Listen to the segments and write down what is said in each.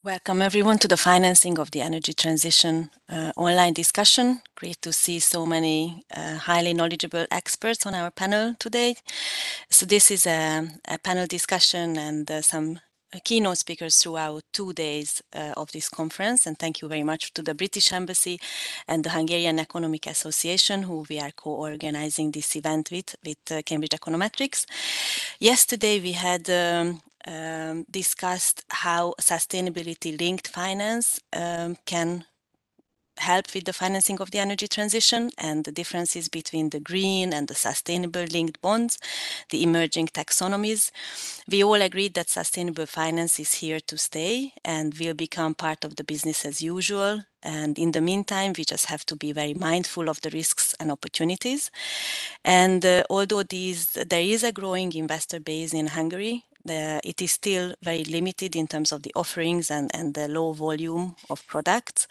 Welcome everyone to the Financing of the Energy Transition online discussion. Great to see so many highly knowledgeable experts on our panel today. So this is a panel discussion and some keynote speakers throughout 2 days of this conference. And thank you very much to the British Embassy and the Hungarian Economic Association, who we are co-organizing this event with Cambridge Econometrics. Yesterday we had discussed how sustainability-linked finance can help with the financing of the energy transition and the differences between the green and the sustainable linked bonds, the emerging taxonomies. We all agreed that sustainable finance is here to stay and will become part of the business as usual. And in the meantime, we just have to be very mindful of the risks and opportunities. And although there is a growing investor base in Hungary, it is still very limited in terms of the offerings and the low volume of products.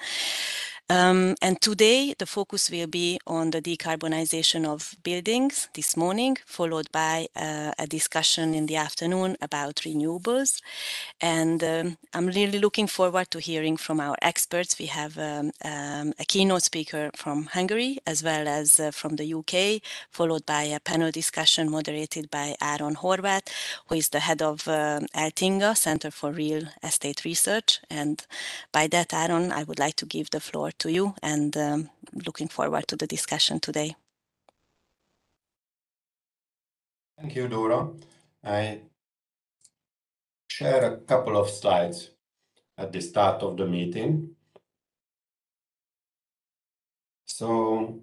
And today, the focus will be on the decarbonisation of buildings this morning, followed by a discussion in the afternoon about renewables. And I'm really looking forward to hearing from our experts. We have a keynote speaker from Hungary, as well as from the UK, followed by a panel discussion moderated by Áron Horváth, who is the head of ELTINGA, Center for Real Estate Research. And by that, Áron, I would like to give the floor to you, and looking forward to the discussion today. Thank you, Dora. I share a couple of slides at the start of the meeting. So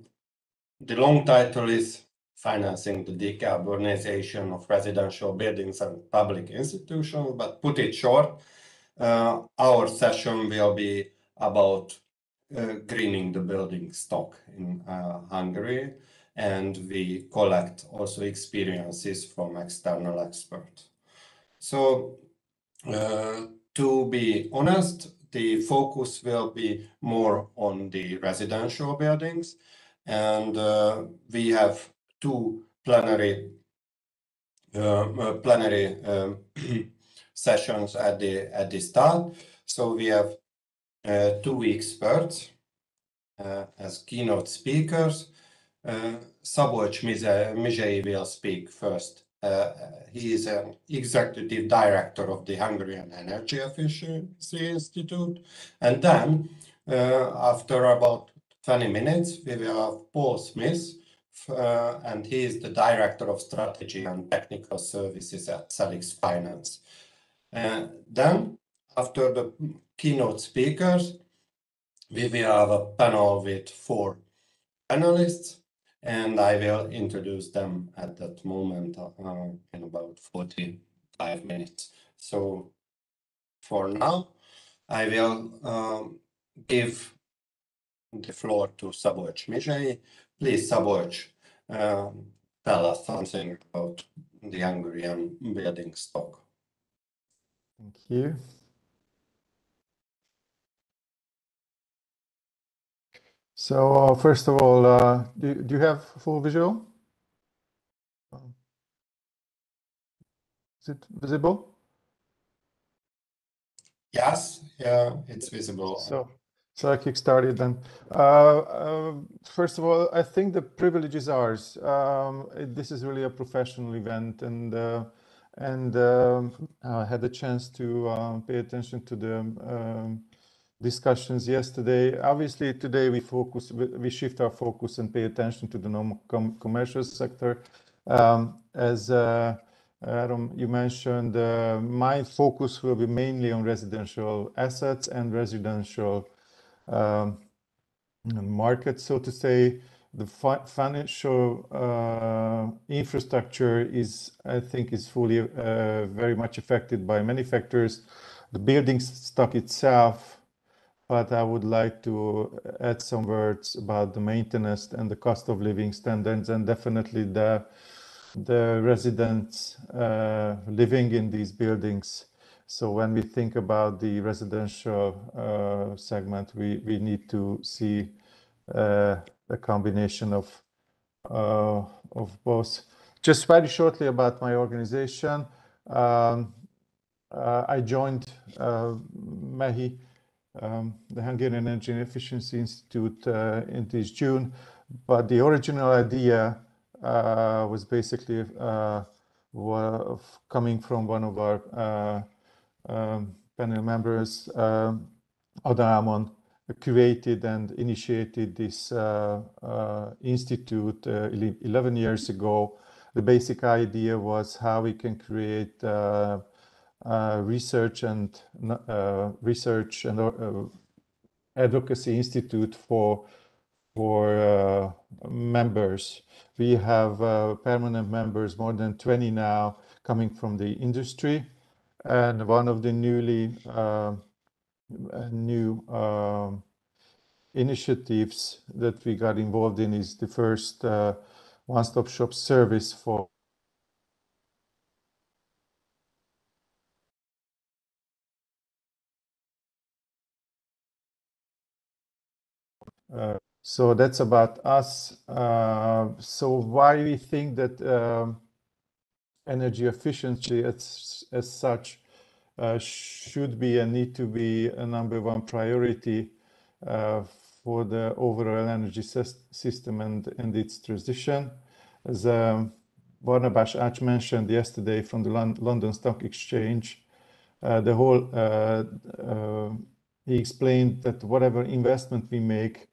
the long title is Financing the Decarbonization of Residential Buildings and Public Institutions, but put it short, our session will be about greening the building stock in Hungary, and we collect also experiences from external experts. So to be honest, the focus will be more on the residential buildings, and we have two plenary sessions at the start. So we have two experts as keynote speakers. Szabolcs Mizsei will speak first. He is an executive director of the Hungarian Energy Efficiency Institute. And then after about 20 minutes, we will have Paul Smith, and he is the director of strategy and technical services at Sadix Finance. Then after the keynote speakers, we will have a panel with 4 panelists, and I will introduce them at that moment in about 45 minutes. So for now, I will give the floor to Szabolcs Mizsei. Please, Szabolcs, tell us something about the Hungarian building stock. Thank you. So first of all, do you have full visual? Is it visible? Yes, yeah, it's visible. So I kick started then. First of all, I think the privilege is ours. This is really a professional event, and I had the chance to pay attention to the discussions yesterday. Obviously, today we shift our focus and pay attention to the non-commercial sector. As Adam, you mentioned, my focus will be mainly on residential assets and residential market, so to say. The financial infrastructure I think, is fully very much affected by many factors. The building stock itself, but I would like to add some words about the maintenance and the cost of living standards, and definitely the residents living in these buildings. So when we think about the residential segment, we need to see a combination of both. Just very shortly about my organization. I joined MEHI, the Hungarian Energy and Efficiency Institute, in this June, but the original idea was basically coming from one of our panel members. Adamon created and initiated this institute 11 years ago. The basic idea was how we can create research and advocacy institute for members. We have permanent members, more than 20 now, coming from the industry, and one of the new initiatives that we got involved in is the first one-stop shop service for so that's about us. So why we think that energy efficiency as such should be and need to be a #1 priority for the overall energy system and its transition. As Barnabás Ács mentioned yesterday from the London Stock Exchange, he explained that whatever investment we make,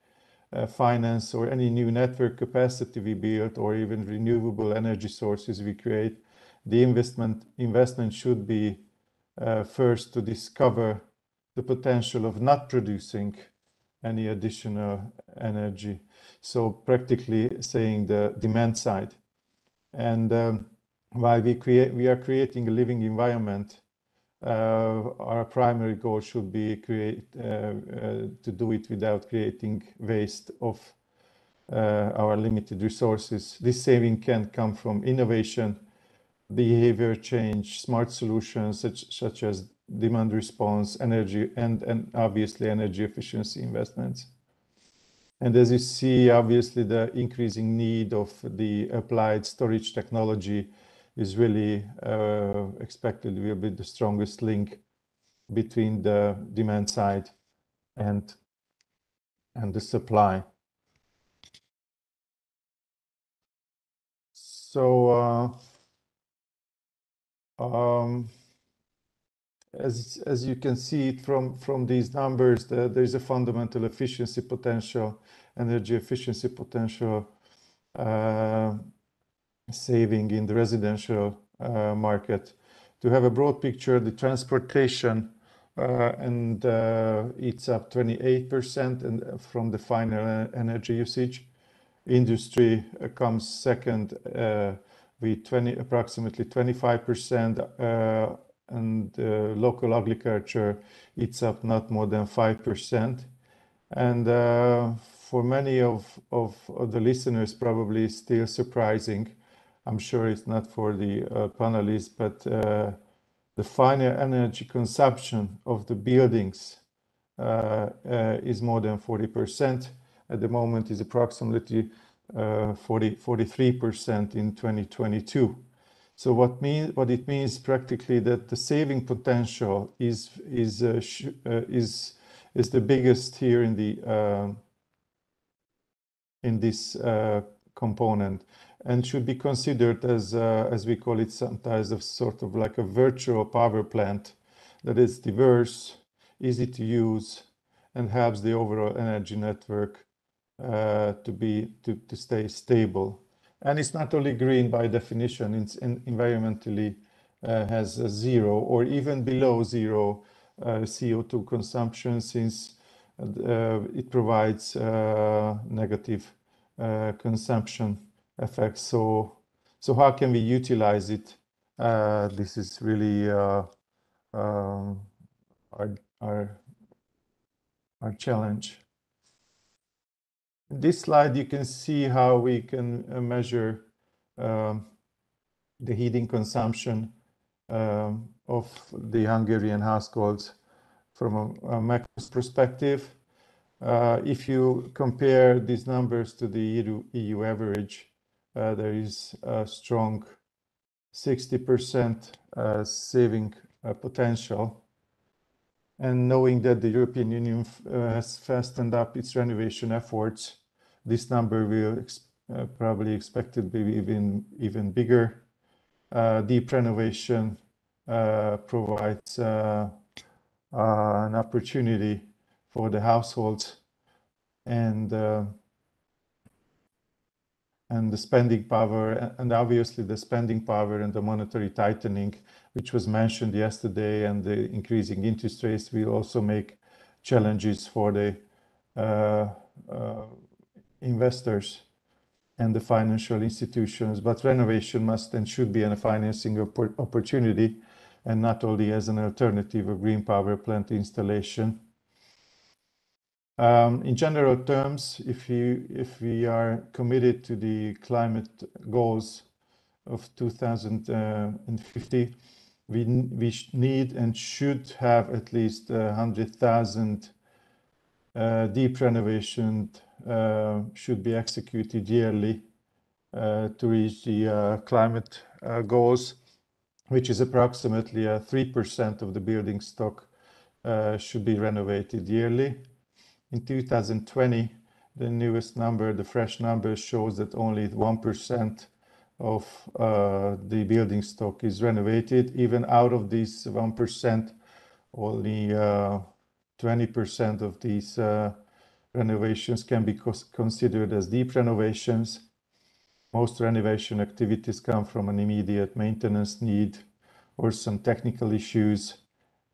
finance or any new network capacity we build, or even renewable energy sources we create, the investment should be first to discover the potential of not producing any additional energy. So practically saying the demand side. And while we are creating a living environment, our primary goal should be to do it without creating waste of our limited resources. This saving can come from innovation, behavior change, smart solutions such as demand response, energy, and obviously energy efficiency investments. And as you see, obviously the increasing need of the applied storage technology is really expected will be the strongest link between the demand side and the supply. So as you can see from these numbers, there's a fundamental efficiency potential, energy efficiency potential saving in the residential market. To have a broad picture, the transportation and it's up 28% and from the final energy usage. Industry comes second with approximately 25%, and local agriculture, it's up not more than 5%. And for many of the listeners, probably still surprising, I'm sure it's not for the panelists, but the final energy consumption of the buildings is more than 40%. At the moment is approximately 43% in 2022. So what it means practically that the saving potential is the biggest here in this component, and should be considered as we call it sometimes, a sort of like a virtual power plant that is diverse, easy to use, and helps the overall energy network to stay stable. And it's not only green by definition, it's environmentally has a zero or even below zero CO2 consumption, since it provides negative consumption effects. So how can we utilize it? This is really our challenge. In this slide, you can see how we can measure the heating consumption of the Hungarian households from a macro perspective. If you compare these numbers to the EU average, there is a strong 60% saving potential. And knowing that the European Union has fastened up its renovation efforts, this number will probably expected to be even bigger. Deep renovation provides an opportunity for the households and the spending power, and obviously the spending power and the monetary tightening, which was mentioned yesterday, and the increasing interest rates will also make challenges for the investors and the financial institutions. But renovation must and should be a financing opportunity, and not only as an alternative of green power plant installation. In general terms, if we are committed to the climate goals of 2050, we need and should have at least 100,000 deep renovation should be executed yearly to reach the climate goals, which is approximately 3% of the building stock should be renovated yearly. In 2020, the newest number, the fresh number, shows that only 1% of the building stock is renovated. Even out of this 1%, only 20% of these renovations can be considered as deep renovations. Most renovation activities come from an immediate maintenance need or some technical issues,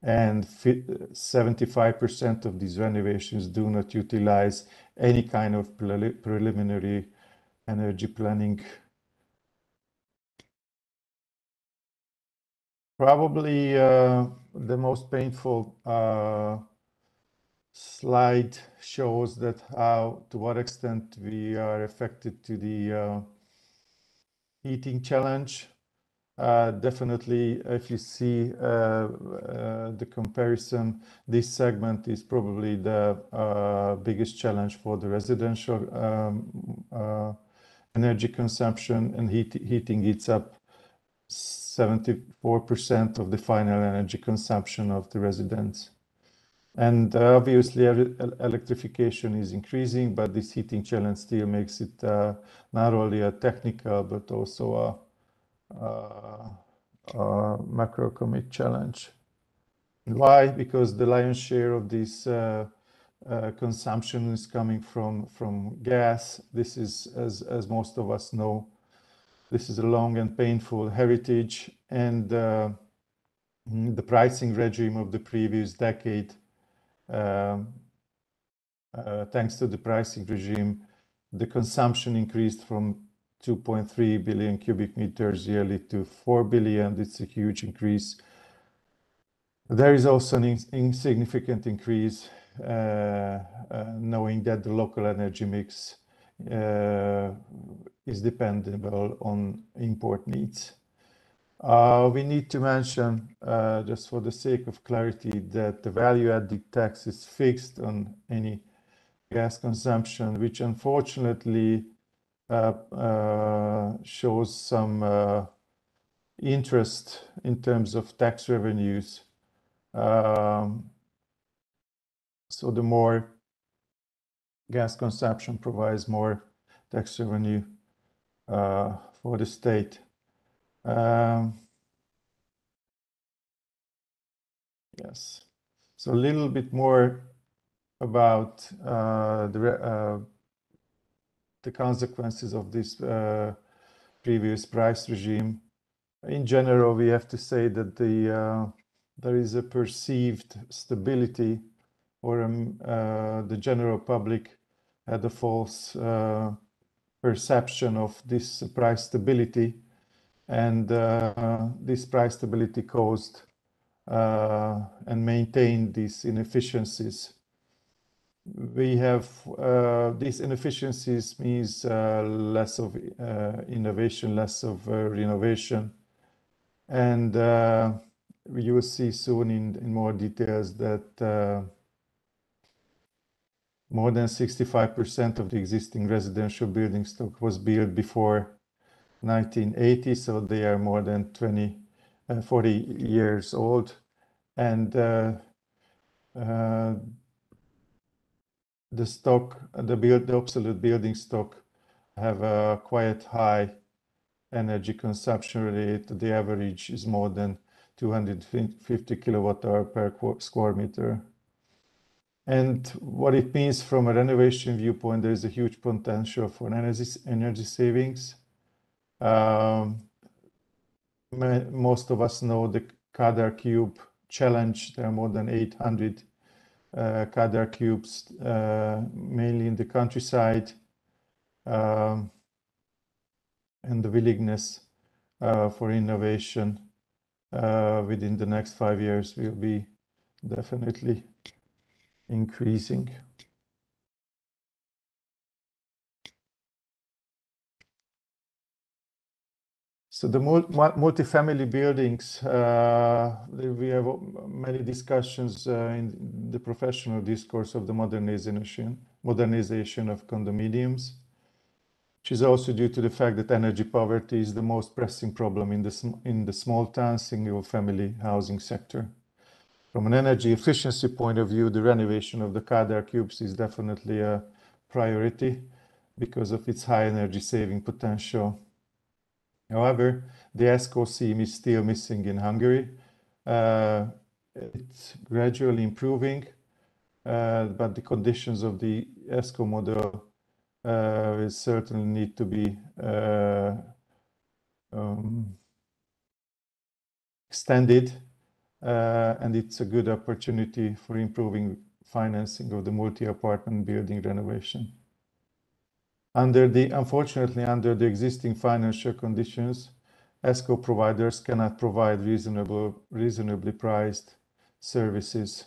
and 75% of these renovations do not utilize any kind of preliminary energy planning. Probably the most painful slide shows that to what extent we are affected to the heating challenge. Definitely, if you see the comparison, this segment is probably the biggest challenge for the residential energy consumption, and heating eats up 74% of the final energy consumption of the residents. And obviously, electrification is increasing, but this heating challenge still makes it not only a technical but also a macroeconomic challenge. Why? Because the lion's share of this consumption is coming from gas. This is, as most of us know, this is a long and painful heritage, and the pricing regime of the previous decade, thanks to the pricing regime, the consumption increased from 2.3 billion cubic meters yearly to 4 billion. It's a huge increase. There is also an insignificant increase, knowing that the local energy mix is dependable on import needs. We need to mention, just for the sake of clarity, that the value-added tax is fixed on any gas consumption, which unfortunately shows some interest in terms of tax revenues. So the more gas consumption provides more tax revenue for the state. Yes. So a little bit more about the consequences of this previous price regime. In general, we have to say that there is a perceived stability, or the general public had a false perception of this price stability, and this price stability caused and maintained these inefficiencies. We have these inefficiencies means less of innovation, less of renovation, and you will see soon in more details that more than 65% of the existing residential building stock was built before 1980, so they are more than 20 40 years old, and the obsolete building stock have a quite high energy consumption rate. The average is more than 250 kilowatt-hour per square meter. And what it means from a renovation viewpoint, there is a huge potential for energy savings. Most of us know the Kadar Cube challenge. There are more than 800 Kadar cubes, mainly in the countryside, and the willingness for innovation within the next 5 years will be definitely increasing. So the multifamily buildings, we have many discussions in the professional discourse of the modernization of condominiums, which is also due to the fact that energy poverty is the most pressing problem in the small town single-family housing sector. From an energy efficiency point of view, the renovation of the Kadar cubes is definitely a priority because of its high energy saving potential. However, the ESCO scheme is still missing in Hungary. It's gradually improving, but the conditions of the ESCO model will certainly need to be extended, and it's a good opportunity for improving financing of the multi-apartment building renovation. Unfortunately, under the existing financial conditions, ESCO providers cannot provide reasonably priced services.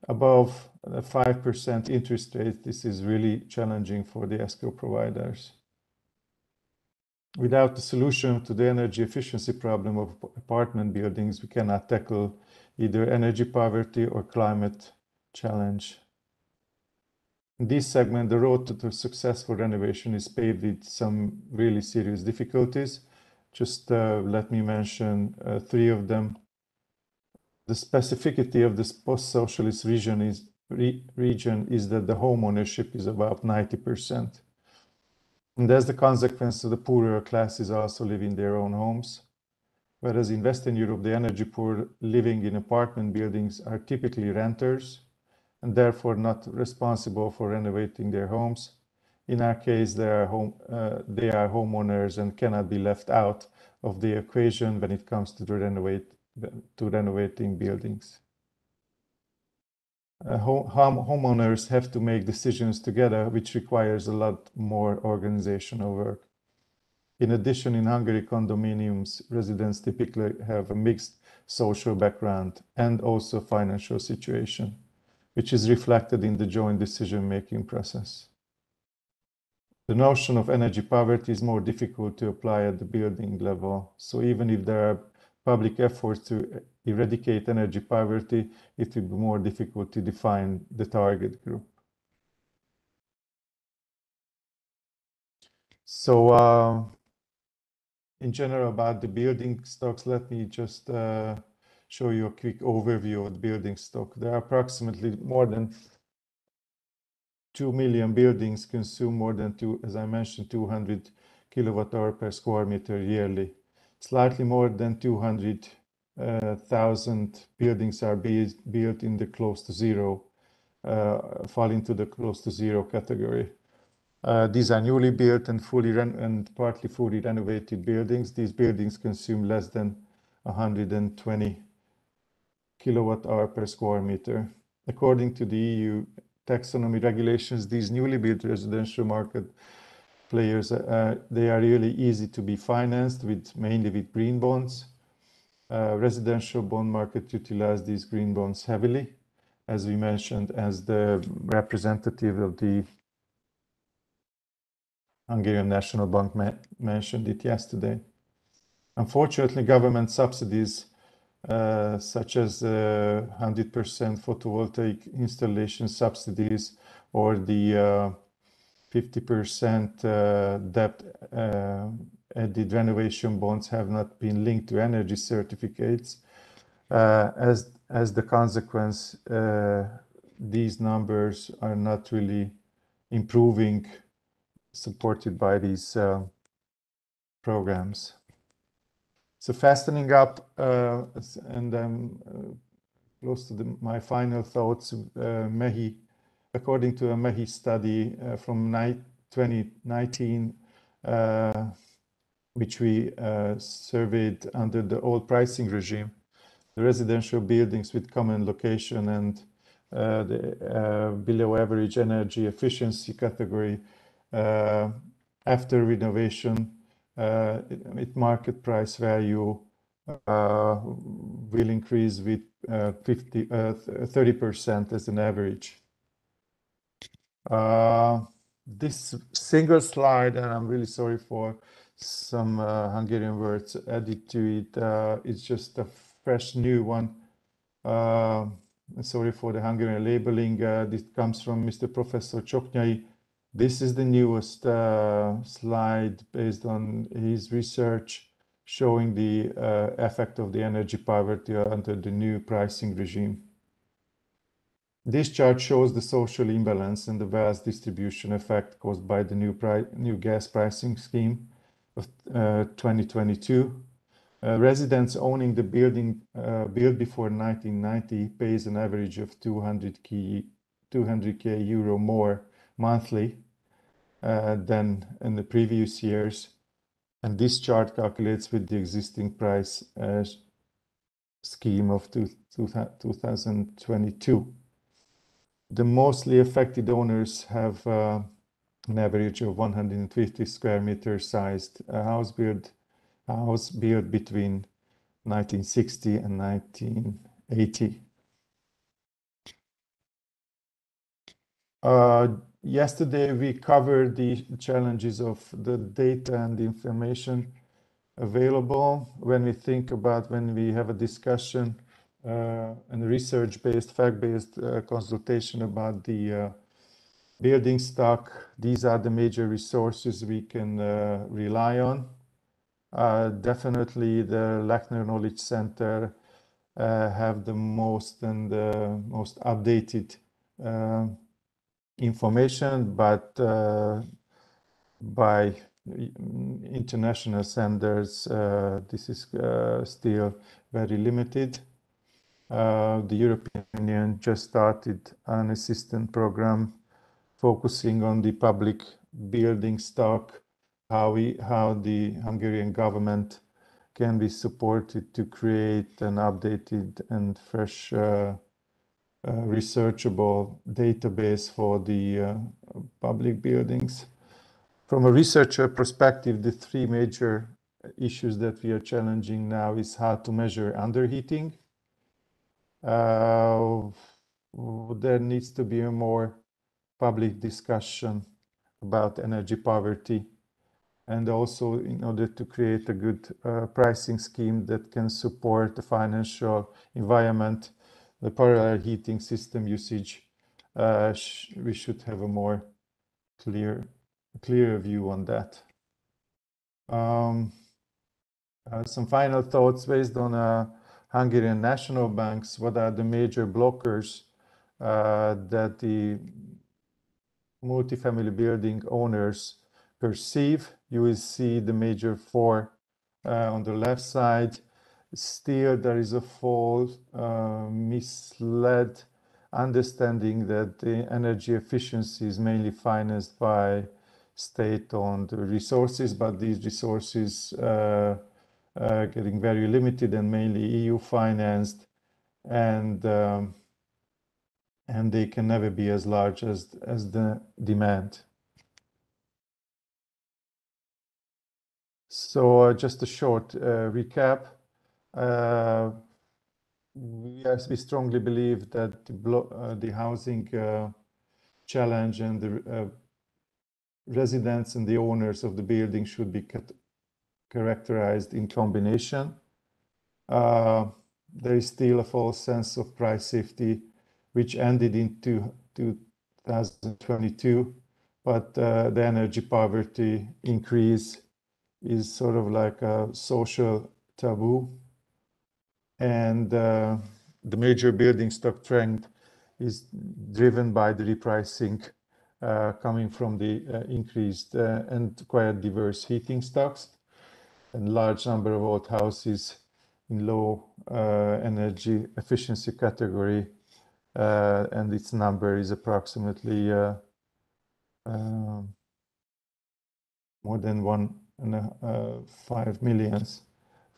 Above 5% interest rate, this is really challenging for the ESCO providers. Without the solution to the energy efficiency problem of apartment buildings, we cannot tackle either energy poverty or climate challenge. In this segment, the road to successful renovation is paved with some really serious difficulties. Just let me mention 3 of them. The specificity of this post-socialist region is that the home ownership is about 90%. And as the consequence, the poorer classes also live in their own homes. Whereas in Western Europe, the energy poor living in apartment buildings are typically renters and therefore not responsible for renovating their homes. In our case, they are homeowners and cannot be left out of the equation when it comes to renovating buildings. Homeowners have to make decisions together, which requires a lot more organizational work. In addition, in Hungary, condominiums residents typically have a mixed social background and also financial situation, which is reflected in the joint decision-making process. The notion of energy poverty is more difficult to apply at the building level. So even if there are public efforts to eradicate energy poverty, it will be more difficult to define the target group. So in general about the building stocks, let me just show you a quick overview of the building stock. There are approximately more than 2 million buildings consume more than 200 kilowatt-hour per square meter yearly. Slightly more than 200,000 buildings are built in the close to zero, fall into the close to zero category. These are newly built and partly fully renovated buildings. These buildings consume less than 120 kilowatt-hour per square meter. According to the EU taxonomy regulations, these newly built residential market players, they are really easy to be financed mainly with green bonds. Residential bond market utilize these green bonds heavily, as we mentioned, as the representative of the Hungarian National Bank mentioned it yesterday. Unfortunately, government subsidies such as 100% photovoltaic installation subsidies or the 50% debt added renovation bonds have not been linked to energy certificates. As the consequence, these numbers are not really improving, supported by these programs. So fastening up, and I'm close to my final thoughts. MEHI, according to a MEHI study from 2019, which we surveyed under the old pricing regime, the residential buildings with common location and the below average energy efficiency category, after renovation, its market price value will increase with 30% as an average. This single slide, and I'm really sorry for some Hungarian words added to it, it's just a fresh new one. Sorry for the Hungarian labeling. This comes from Mr. Professor Csoknyai. This is the newest slide based on his research showing the effect of the energy poverty under the new pricing regime. This chart shows the social imbalance and the wealth distribution effect caused by the new gas pricing scheme of 2022. Residents owning the building built before 1990 pays an average of 200k euro more monthly than in the previous years. And this chart calculates with the existing price scheme of 2022. The mostly affected owners have an average of 150 square meter sized house built between 1960 and 1980. Yesterday we covered the challenges of the data and the information available when we have a discussion and research-based, fact-based consultation about the building stock. These are the major resources we can rely on. Definitely the Lechner Knowledge Center have the most updated information, but by international standards, this is still very limited. The European Union just started an assistance program focusing on the public building stock, how the Hungarian government can be supported to create an updated and fresh researchable database for the public buildings. From a researcher perspective, the three major issues that we are challenging now is how to measure underheating. There needs to be a more public discussion about energy poverty, and also in order to create a good pricing scheme that can support the financial environment, the parallel heating system usage, we should have a more clear view on that. Some final thoughts based on Hungarian national banks. What are the major blockers that the multifamily building owners perceive? You will see the major four on the left side. Still, there is a false, misled understanding that the energy efficiency is mainly financed by state-owned resources, but these resources are getting very limited and mainly EU financed, and they can never be as large as the demand. So just a short recap. We strongly believe that the housing challenge and the residents and the owners of the building should be characterized in combination. There is still a false sense of price safety, which ended in 2022, but the energy poverty increase is sort of like a social taboo, and the major building stock trend is driven by the repricing coming from the increased and quite diverse heating stocks and large number of old houses in low energy efficiency category, and its number is approximately more than 1.5 million.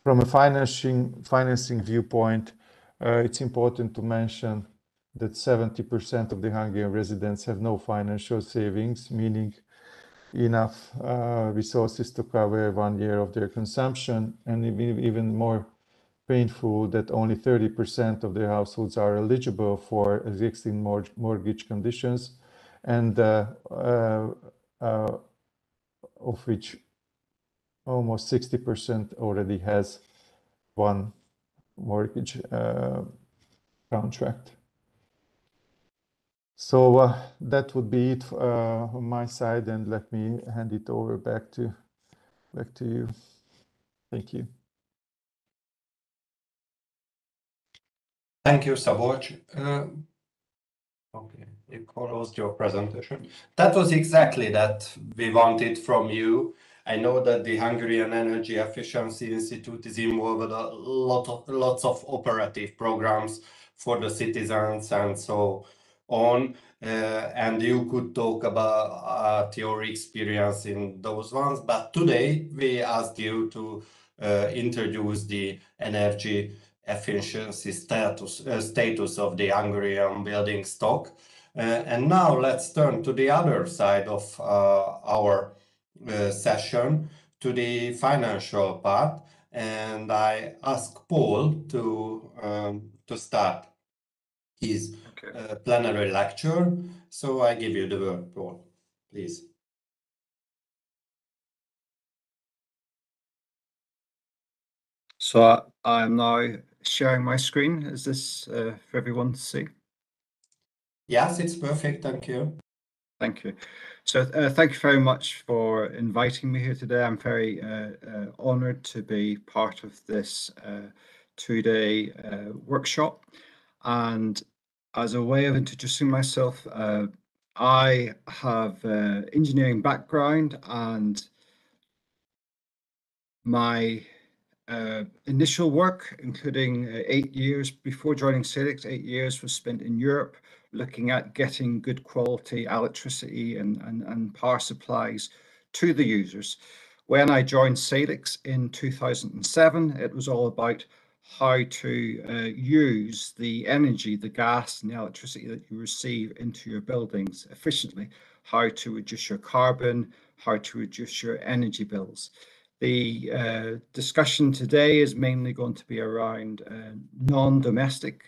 From a financing viewpoint, it's important to mention that 70% of the Hungarian residents have no financial savings, meaning enough resources to cover 1 year of their consumption, and even more painful that only 30% of their households are eligible for existing mortgage conditions, and of which almost 60% already has one mortgage contract. So that would be it on my side, and let me hand it over back to you. Thank you. Thank you, Szabolcs. Okay, you closed your presentation. That was exactly that we wanted from you. I know that the Hungarian Energy Efficiency Institute is involved with lots of operative programs for the citizens and so on. And you could talk about your experience in those ones. But today we asked you to introduce the energy efficiency status of the Hungarian building stock. And now let's turn to the other side of our session, to the financial part, and I ask Paul to start his plenary lecture. So I give you the word, Paul, please. So I'm now sharing my screen. Is this for everyone to see? Yes, it's perfect. Thank you. Thank you. So thank you very much for inviting me here today. I'm very honored to be part of this two-day workshop. And as a way of introducing myself, I have engineering background, and my initial work, including 8 years before joining Sadix, 8 years was spent in Europe looking at getting good quality electricity and power supplies to the users. When I joined Sadix in 2007, it was all about how to use the energy, the gas and the electricity that you receive into your buildings efficiently, how to reduce your carbon, how to reduce your energy bills. The discussion today is mainly going to be around non-domestic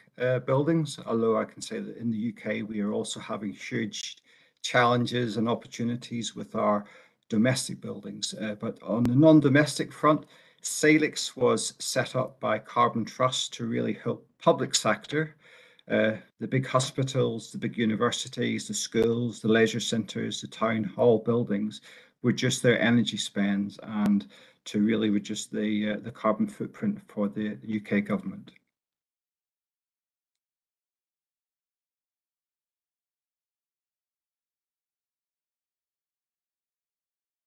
buildings, although I can say that in the UK we are also having huge challenges and opportunities with our domestic buildings. But on the non-domestic front, Sadix was set up by Carbon Trust to really help public sector, the big hospitals, the big universities, the schools, the leisure centres, the town hall buildings, reduce their energy spends and to really reduce the carbon footprint for the UK government.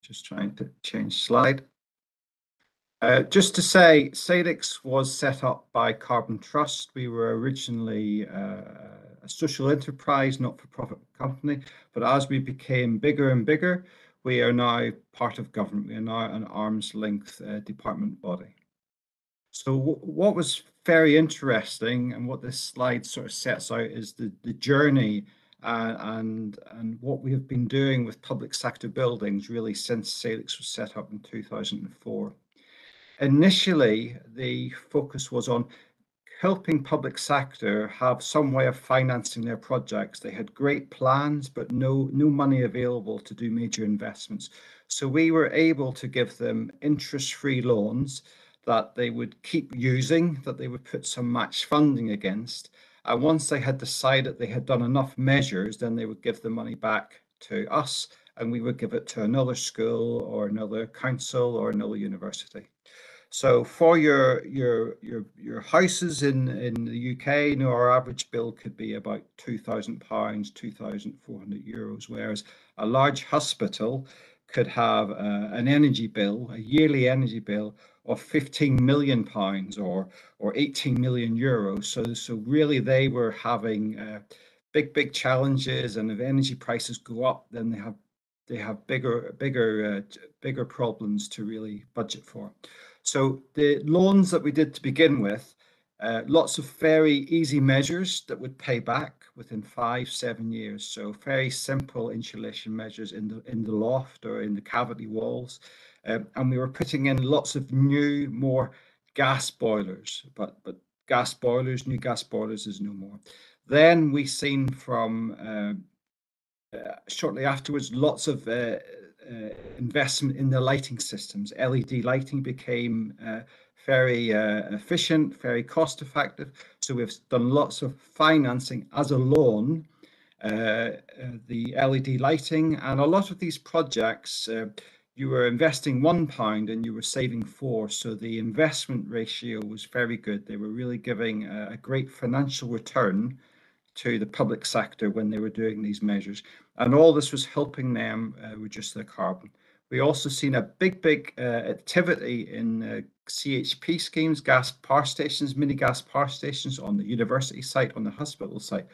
Just trying to change slide. Just to say, Sadix was set up by Carbon Trust. We were originally a social enterprise, not-for-profit company, but as we became bigger and bigger, we are now part of government. We are now an arm's length department body. So what was very interesting, and what this slide sort of sets out, is the journey and what we have been doing with public sector buildings really since Sadix was set up in 2004. Initially, the focus was on helping public sector have some way of financing their projects. They had great plans, but no money available to do major investments. So we were able to give them interest-free loans that they would keep using, that they would put some match funding against. And once they had decided they had done enough measures, then they would give the money back to us, and we would give it to another school or another council or another university. So for your houses in the UK, you know, our average bill could be about £2,000, €2,400, whereas a large hospital could have an energy bill, a yearly energy bill of £15 million or €18 million. So really they were having big challenges, and if energy prices go up, then they have bigger problems to really budget for. So the loans that we did to begin with, lots of very easy measures that would pay back within 5-7 years. So very simple insulation measures in the loft or in the cavity walls. And we were putting in lots of new, more gas boilers, but new gas boilers is no more. Then we seen from shortly afterwards, lots of investment in the lighting systems. LED lighting became very efficient, very cost effective. So we've done lots of financing as a loan, the LED lighting, and a lot of these projects, you were investing £1 and you were saving £4. So the investment ratio was very good. They were really giving a great financial return to the public sector when they were doing these measures. And all this was helping them reduce their carbon. We also seen a big activity in CHP schemes, gas power stations, mini gas power stations on the university site, on the hospital site.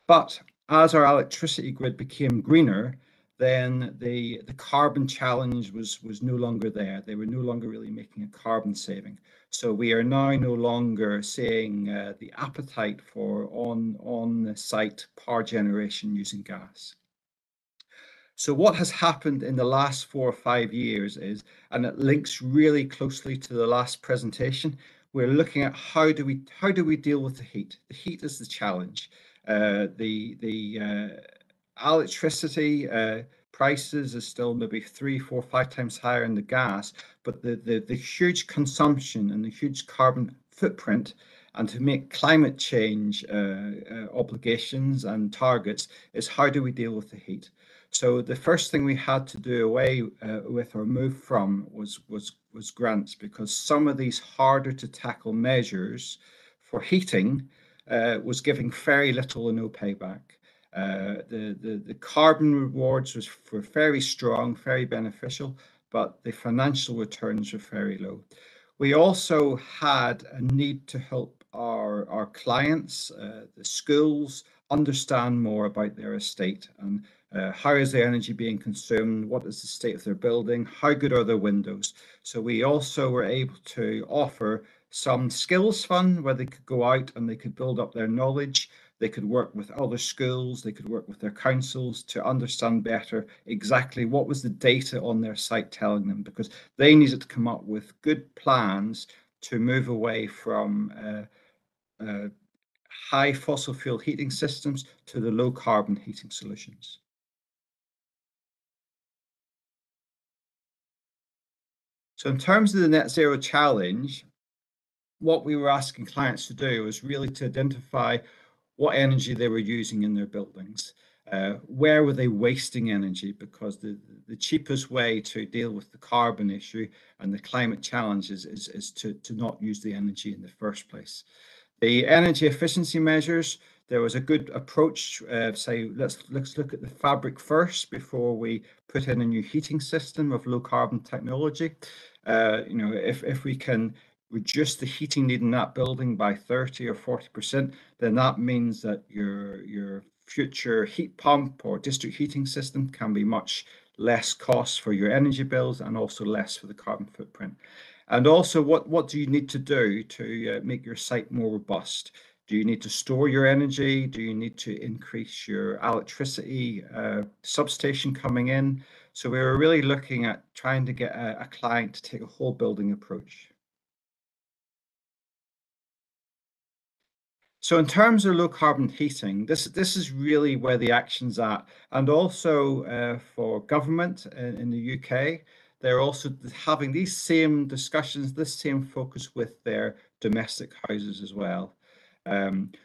But as our electricity grid became greener, then the carbon challenge was no longer there. They were no longer really making a carbon saving. So we are now no longer seeing the appetite for on-site power generation using gas. So what has happened in the last 4 or 5 years is, and it links really closely to the last presentation, we're looking at how do we deal with the heat. The heat is the challenge. The electricity prices is still maybe 3, 4, 5 times higher in the gas, but the huge consumption and the huge carbon footprint, and to make climate change obligations and targets, is how do we deal with the heat. So the first thing we had to do away with or move from was grants, because some of these harder to tackle measures for heating was giving very little or no payback. The carbon rewards were very strong, very beneficial, but the financial returns were very low. We also had a need to help our clients, the schools, understand more about their estate and how is the energy being consumed, what is the state of their building, how good are their windows. So we also were able to offer some skills fund where they could go out and they could build up their knowledge. They could work with other schools, they could work with their councils to understand better exactly what was the data on their site telling them, because they needed to come up with good plans to move away from high fossil fuel heating systems to the low carbon heating solutions. So in terms of the net zero challenge, what we were asking clients to do was really to identify what energy they were using in their buildings. Where were they wasting energy? Because the cheapest way to deal with the carbon issue and the climate challenge is to not use the energy in the first place. The energy efficiency measures, there was a good approach, say, let's look at the fabric first before we put in a new heating system of low carbon technology. If we can reduce the heating need in that building by 30 or 40%, then that means that your future heat pump or district heating system can be much less cost for your energy bills and also less for the carbon footprint. And also, what do you need to do to make your site more robust? Do you need to store your energy? Do you need to increase your electricity substation coming in? So we were really looking at trying to get a client to take a whole building approach. So in terms of low carbon heating, this is really where the action's at. And also for government in the UK, they're also having these same discussions, this same focus with their domestic houses as well.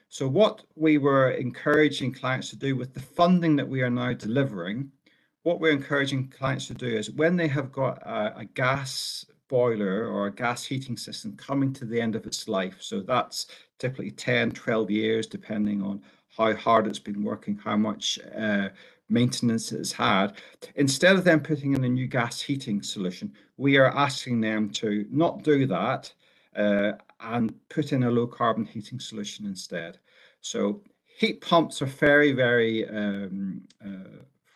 So what we were encouraging clients to do with the funding that we are now delivering what we're encouraging clients to do is when they have got a gas boiler or a gas heating system coming to the end of its life, so that's typically 10, 12 years, depending on how hard it's been working, how much maintenance it's had. Instead of them putting in a new gas heating solution, we are asking them to not do that and put in a low carbon heating solution instead. So heat pumps are very, very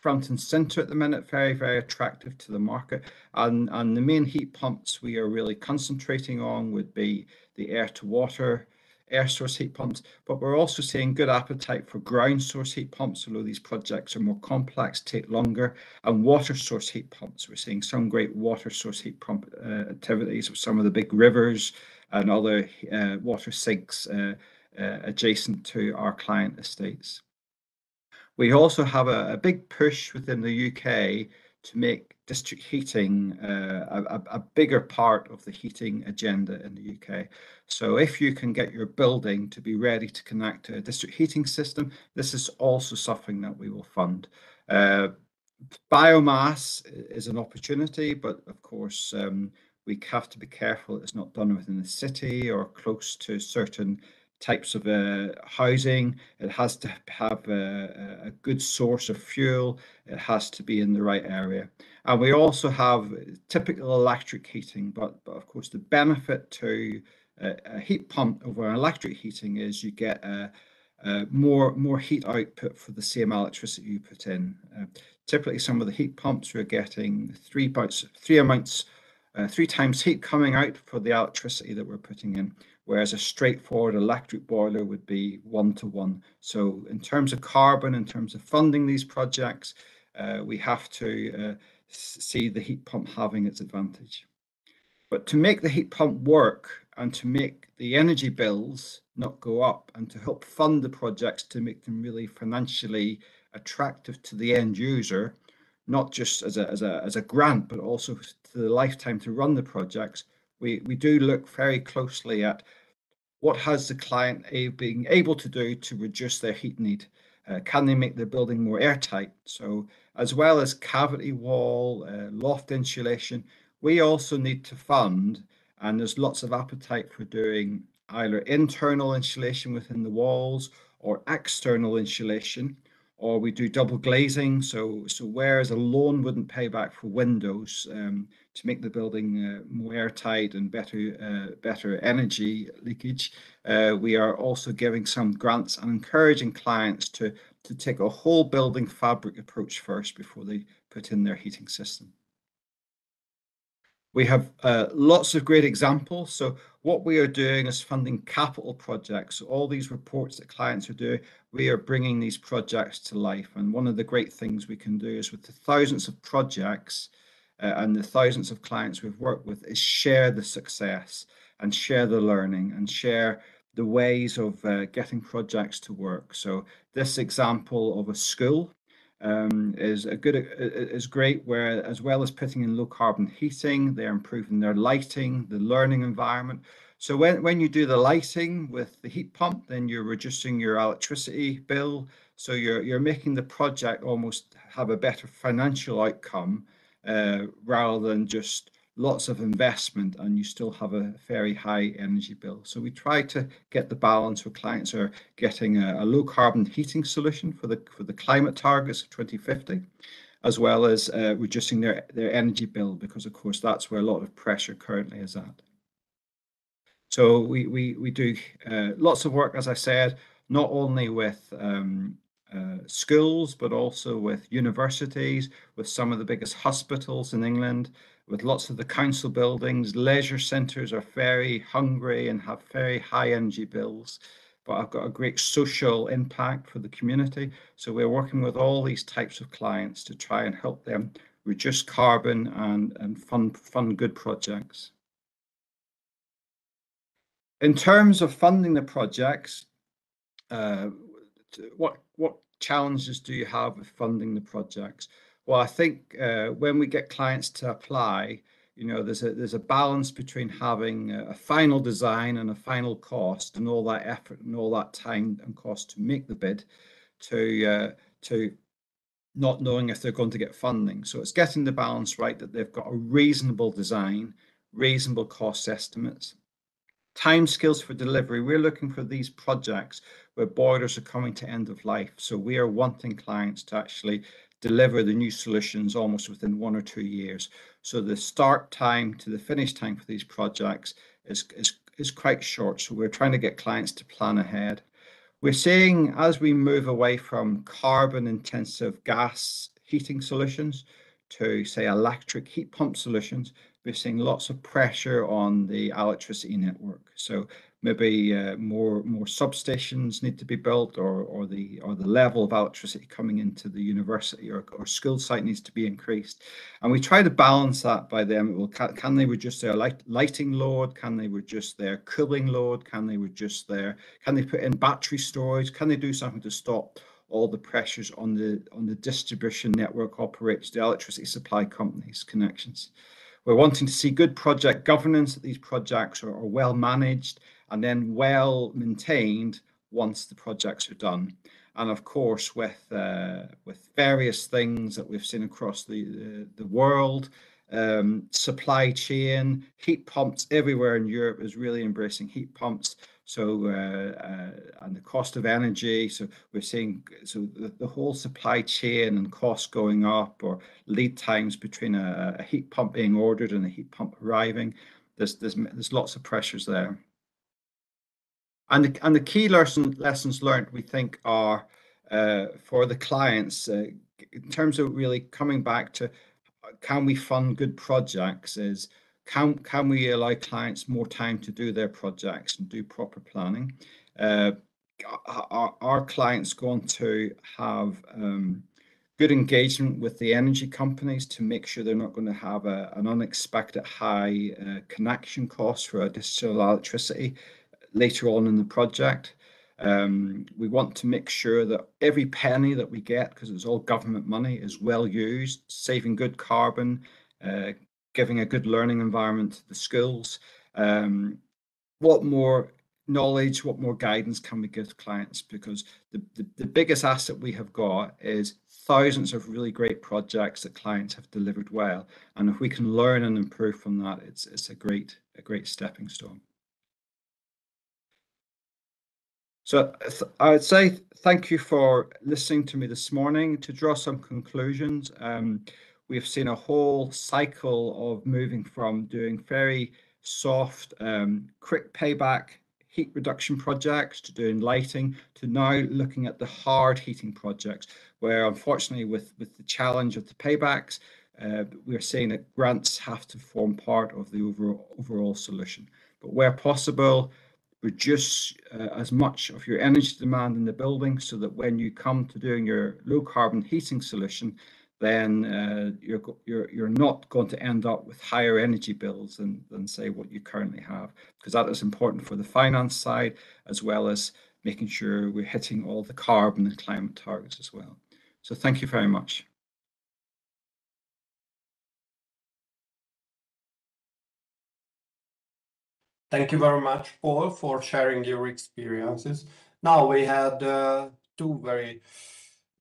front and center at the minute, very, very attractive to the market. And the main heat pumps we are really concentrating on would be the air to water, air source heat pumps, but we're also seeing good appetite for ground source heat pumps, although these projects are more complex, take longer, and water source heat pumps. We're seeing some great water source heat pump activities with some of the big rivers and other water sinks adjacent to our client estates. We also have a big push within the UK to make district heating a bigger part of the heating agenda in the UK. So if you can get your building to be ready to connect to a district heating system, this is also something that we will fund. Biomass is an opportunity, but of course we have to be careful it's not done within the city or close to certain types of housing. It has to have a good source of fuel. It has to be in the right area. And we also have typical electric heating, but of course the benefit to a heat pump over electric heating is you get more heat output for the same electricity you put in. Typically some of the heat pumps we're getting three times heat coming out for the electricity that we're putting in, whereas a straightforward electric boiler would be 1-to-1. So in terms of carbon, in terms of funding these projects, we have to see the heat pump having its advantage. But to make the heat pump work and to make the energy bills not go up and to help fund the projects to make them really financially attractive to the end user, not just as a grant, but also to the lifetime to run the projects, we do look very closely at what has the client being able to do to reduce their heat need. Can they make their building more airtight? So as well as cavity wall, loft insulation, we also need to fund, and there's lots of appetite for doing either internal insulation within the walls or external insulation, or we do double glazing. So whereas a loan wouldn't pay back for windows to make the building more airtight and better energy leakage, we are also giving some grants and encouraging clients to take a whole building fabric approach first before they put in their heating system. We have lots of great examples. So what we are doing is funding capital projects. So all these reports that clients are doing, we are bringing these projects to life. And one of the great things we can do is with the thousands of projects and the thousands of clients we've worked with is share the success and share the learning and share the ways of getting projects to work. So this example of a school is great, where as well as putting in low carbon heating, they're improving their lighting, the learning environment. So when you do the lighting with the heat pump, then you're reducing your electricity bill. So you're making the project almost have a better financial outcome rather than just lots of investment and you still have a very high energy bill. So we try to get the balance where clients are getting a low carbon heating solution for the climate targets of 2050, as well as reducing their energy bill, because of course that's where a lot of pressure currently is at. So we do lots of work, as I said, not only with schools, but also with universities, with some of the biggest hospitals in England, with lots of the council buildings. Leisure centres are very hungry and have very high energy bills, but I've got a great social impact for the community. So we're working with all these types of clients to try and help them reduce carbon and fund good projects. In terms of funding the projects, what challenges do you have with funding the projects? Well, I think when we get clients to apply, you know, there's a balance between having a final design and a final cost and all that effort and all that time and cost to make the bid, to not knowing if they're going to get funding. So it's getting the balance right, that they've got a reasonable design, reasonable cost estimates. Timescales for delivery. We're looking for these projects where boilers are coming to end of life. So we are wanting clients to actually deliver the new solutions almost within 1 or 2 years. So the start time to the finish time for these projects is quite short. So we're trying to get clients to plan ahead. We're seeing, as we move away from carbon intensive gas heating solutions to, say, electric heat pump solutions, we're seeing lots of pressure on the electricity network. So maybe more substations need to be built, or the level of electricity coming into the university or school site needs to be increased. And we try to balance that by them. Well, can they reduce their lighting load? Can they reduce their cooling load? Can they put in battery storage? Can they do something to stop all the pressures on the distribution network operators, the electricity supply companies' connections? We're wanting to see good project governance, that these projects are well managed and then well maintained once the projects are done. And of course, with various things that we've seen across the world, supply chain, heat pumps everywhere in Europe is really embracing heat pumps. So and the cost of energy, so we're seeing the whole supply chain and costs going up, or lead times between a heat pump being ordered and a heat pump arriving. There's lots of pressures there. And the key lessons learned, we think, are for the clients in terms of really coming back to, can we fund good projects, is can we allow clients more time to do their projects and do proper planning? Are clients going to have good engagement with the energy companies to make sure they're not going to have an unexpected high connection cost for additional electricity later on in the project? We want to make sure that every penny that we get, because it's all government money, is well used, saving good carbon, giving a good learning environment to the schools. What more knowledge, what more guidance can we give clients? Because the biggest asset we have got is thousands of really great projects that clients have delivered well. And if we can learn and improve from that, it's a great stepping stone. So I would say thank you for listening to me this morning. To draw some conclusions, we've seen a whole cycle of moving from doing very soft, quick payback heat reduction projects to doing lighting, to now looking at the hard heating projects, where unfortunately with the challenge of the paybacks, we're seeing that grants have to form part of the overall solution. But where possible, reduce as much of your energy demand in the building, so that when you come to doing your low carbon heating solution, then you're not going to end up with higher energy bills than say what you currently have, because that is important for the finance side, as well as making sure we're hitting all the carbon and climate targets as well. So thank you very much. Thank you very much, Paul, for sharing your experiences. Now we had two very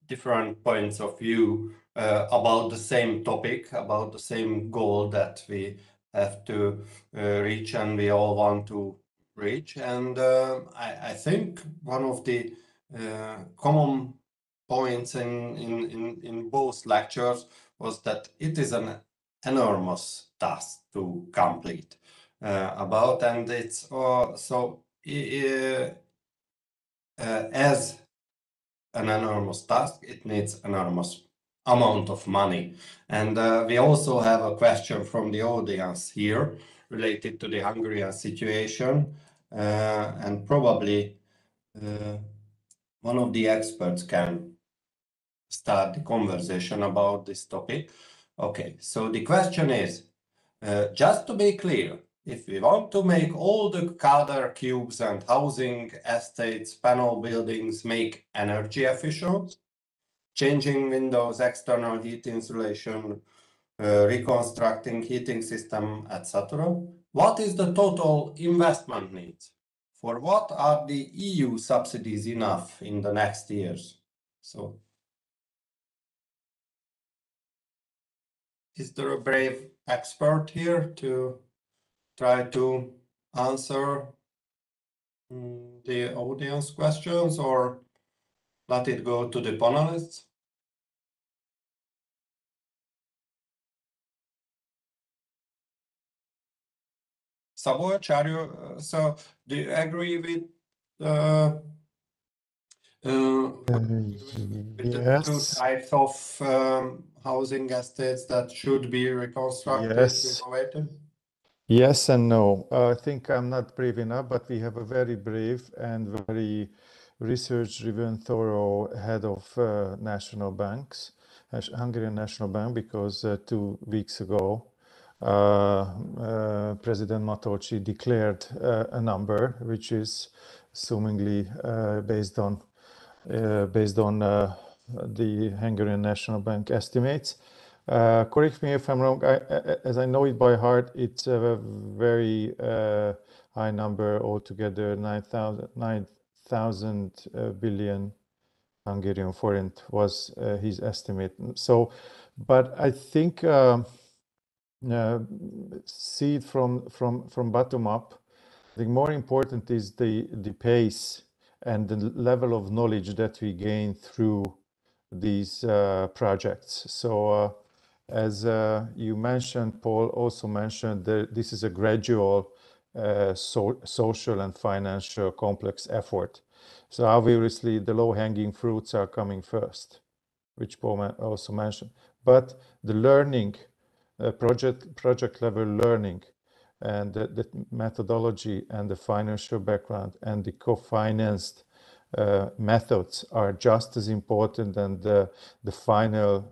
different points of view about the same topic, about the same goal that we have to reach and we all want to reach. And I think one of the common points in both lectures was that it is an enormous task to complete. And it's so as an enormous task, it needs enormous amount of money. And we also have a question from the audience here related to the Hungarian situation, and probably one of the experts can start the conversation about this topic. Okay, so the question is, just to be clear, if we want to make all the Calder cubes and housing estates, panel buildings make energy efficient, changing windows, external heat insulation, reconstructing heating system, etc., what is the total investment needs? For what are the EU subsidies enough in the next years? So Is there a brave expert here to try to answer the audience questions, or let it go to the panelists? Szabolcs, are you, so do you agree with the two types of housing estates that should be reconstructed, renovated? Yes and no. I think I'm not brave enough, but we have a very brave and very research-driven, thorough head of national banks, Hungarian National Bank, because 2 weeks ago, President Matolcsi declared a number which is assumingly based on the Hungarian National Bank estimates. Correct me if I'm wrong. As I know it by heart, it's a very high number altogether. 9,000 billion Hungarian forint was his estimate. So, but I think see it from bottom up. The more important is the pace and the level of knowledge that we gain through these projects. So as you mentioned, Paul also mentioned that this is a gradual social and financial complex effort. So obviously the low-hanging fruits are coming first, which Paul also mentioned. But the learning, project level learning, and the methodology and the financial background and the co-financed methods are just as important than the final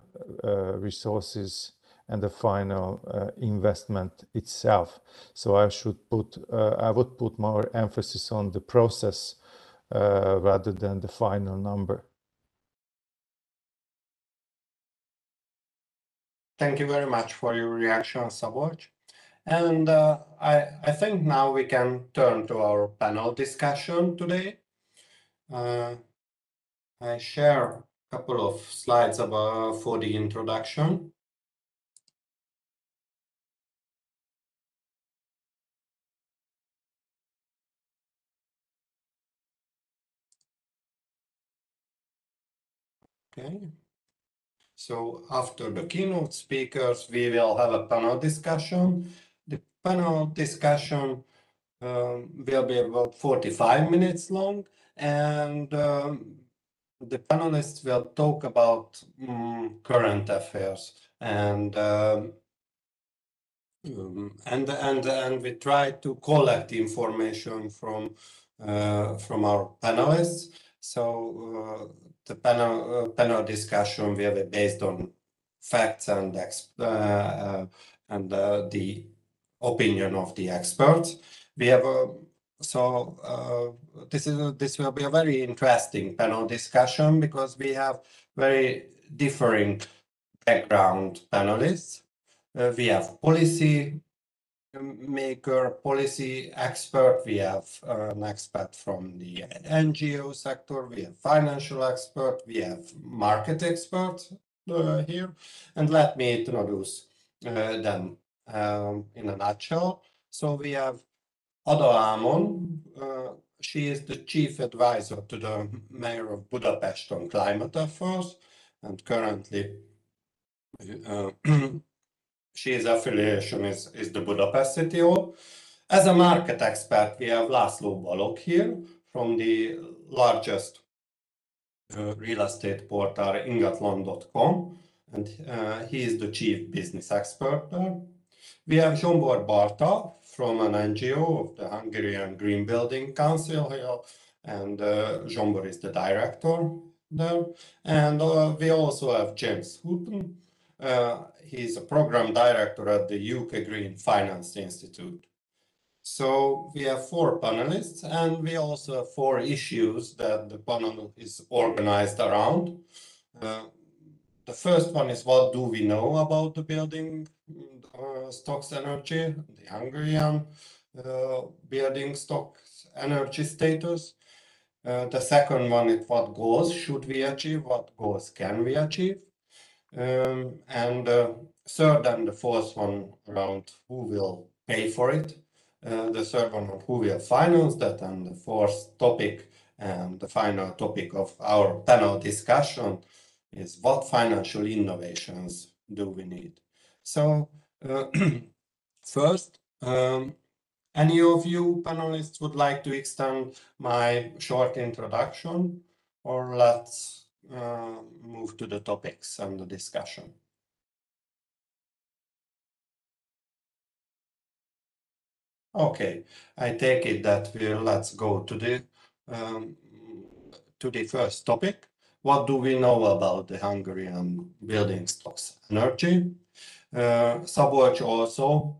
resources and the final investment itself. So I would put more emphasis on the process rather than the final number. Thank you very much for your reaction, Szabolcs. And I think now we can turn to our panel discussion today. I share a couple of slides for the introduction. Okay. So after the keynote speakers, we will have a panel discussion. The panel discussion will be about 45 minutes long, and the panelists will talk about current affairs, and we try to collect information from our panelists. So the panel discussion will be based on facts and the opinion of the experts. We have this will be a very interesting panel discussion because we have very differing background panelists. We have policy maker, policy expert, we have an expert from the NGO sector, we have financial expert, we have market expert here, and let me introduce them in a nutshell. So we have Ada Ámon. She is the chief advisor to the mayor of Budapest on climate affairs, and currently she's affiliation is the Budapest City Hall. As a market expert, we have László Balogh here from the largest real estate portal ingatlan.com, and he is the chief business expert there. We have Zsombor Barta from an NGO of the Hungarian Green Building Council here, and Zsombor is the director there. And we also have James Houghton. He's a program director at the UK Green Finance Institute. So we have 4 panelists, and we also have 4 issues that the panel is organized around. The first one is, what do we know about the building stocks energy, the Hungarian building stocks energy status? The second one is, what goals should we achieve? What goals can we achieve? And third and the fourth one around who will pay for it. The third one on who will finance that, and the fourth topic and the final topic of our panel discussion is what financial innovations do we need. So first, any of you panelists would like to extend my short introduction, or let's move to the topics and the discussion? Okay, I take it that let's go to the first topic. What do we know about the Hungarian building stocks energy? Szabolcs also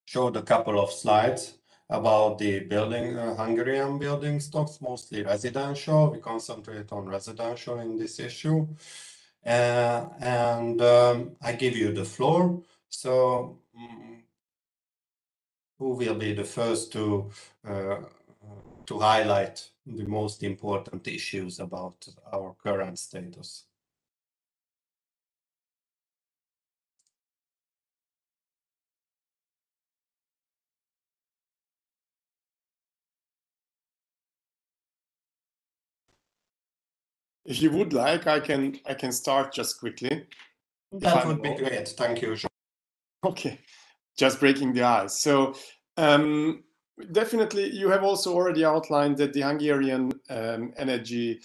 showed a couple of slides about the Hungarian building stocks, mostly residential. We concentrate on residential in this issue. And I give you the floor. So who will be the first to highlight the most important issues about our current status? If you would like, I can start just quickly. That would be great. Thank you, Jean. Okay, just breaking the ice. So definitely, you have also already outlined that the Hungarian energy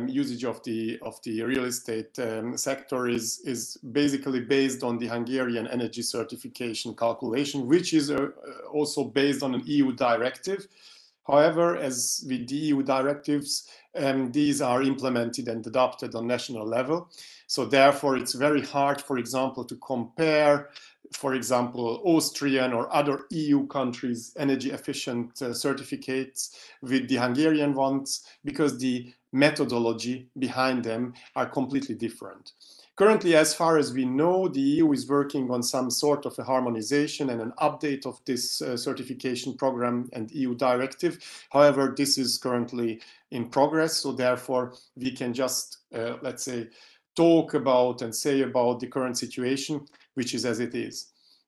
usage of the real estate sector is basically based on the Hungarian energy certification calculation, which is also based on an EU directive. However, as with the EU directives, these are implemented and adopted on national level. So therefore, it's very hard, for example, to compare, for example, Austrian or other EU countries' energy efficient certificates with the Hungarian ones, because the methodology behind them are completely different. Currently, as far as we know, the EU is working on some sort of a harmonization and an update of this certification program and EU directive. However, this is currently in progress, so therefore we can just, let's say, talk about and say about the current situation, which is as it is.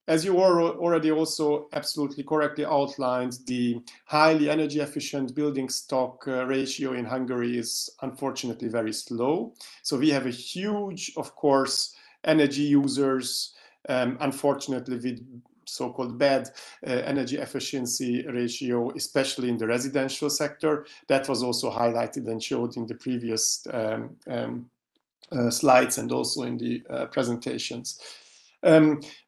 As you already also absolutely correctly outlined, the highly energy efficient building stock ratio in Hungary is unfortunately very slow. So we have a huge, of course, energy users, unfortunately with so-called bad energy efficiency ratio, especially in the residential sector. That was also highlighted and showed in the previous slides and also in the presentations.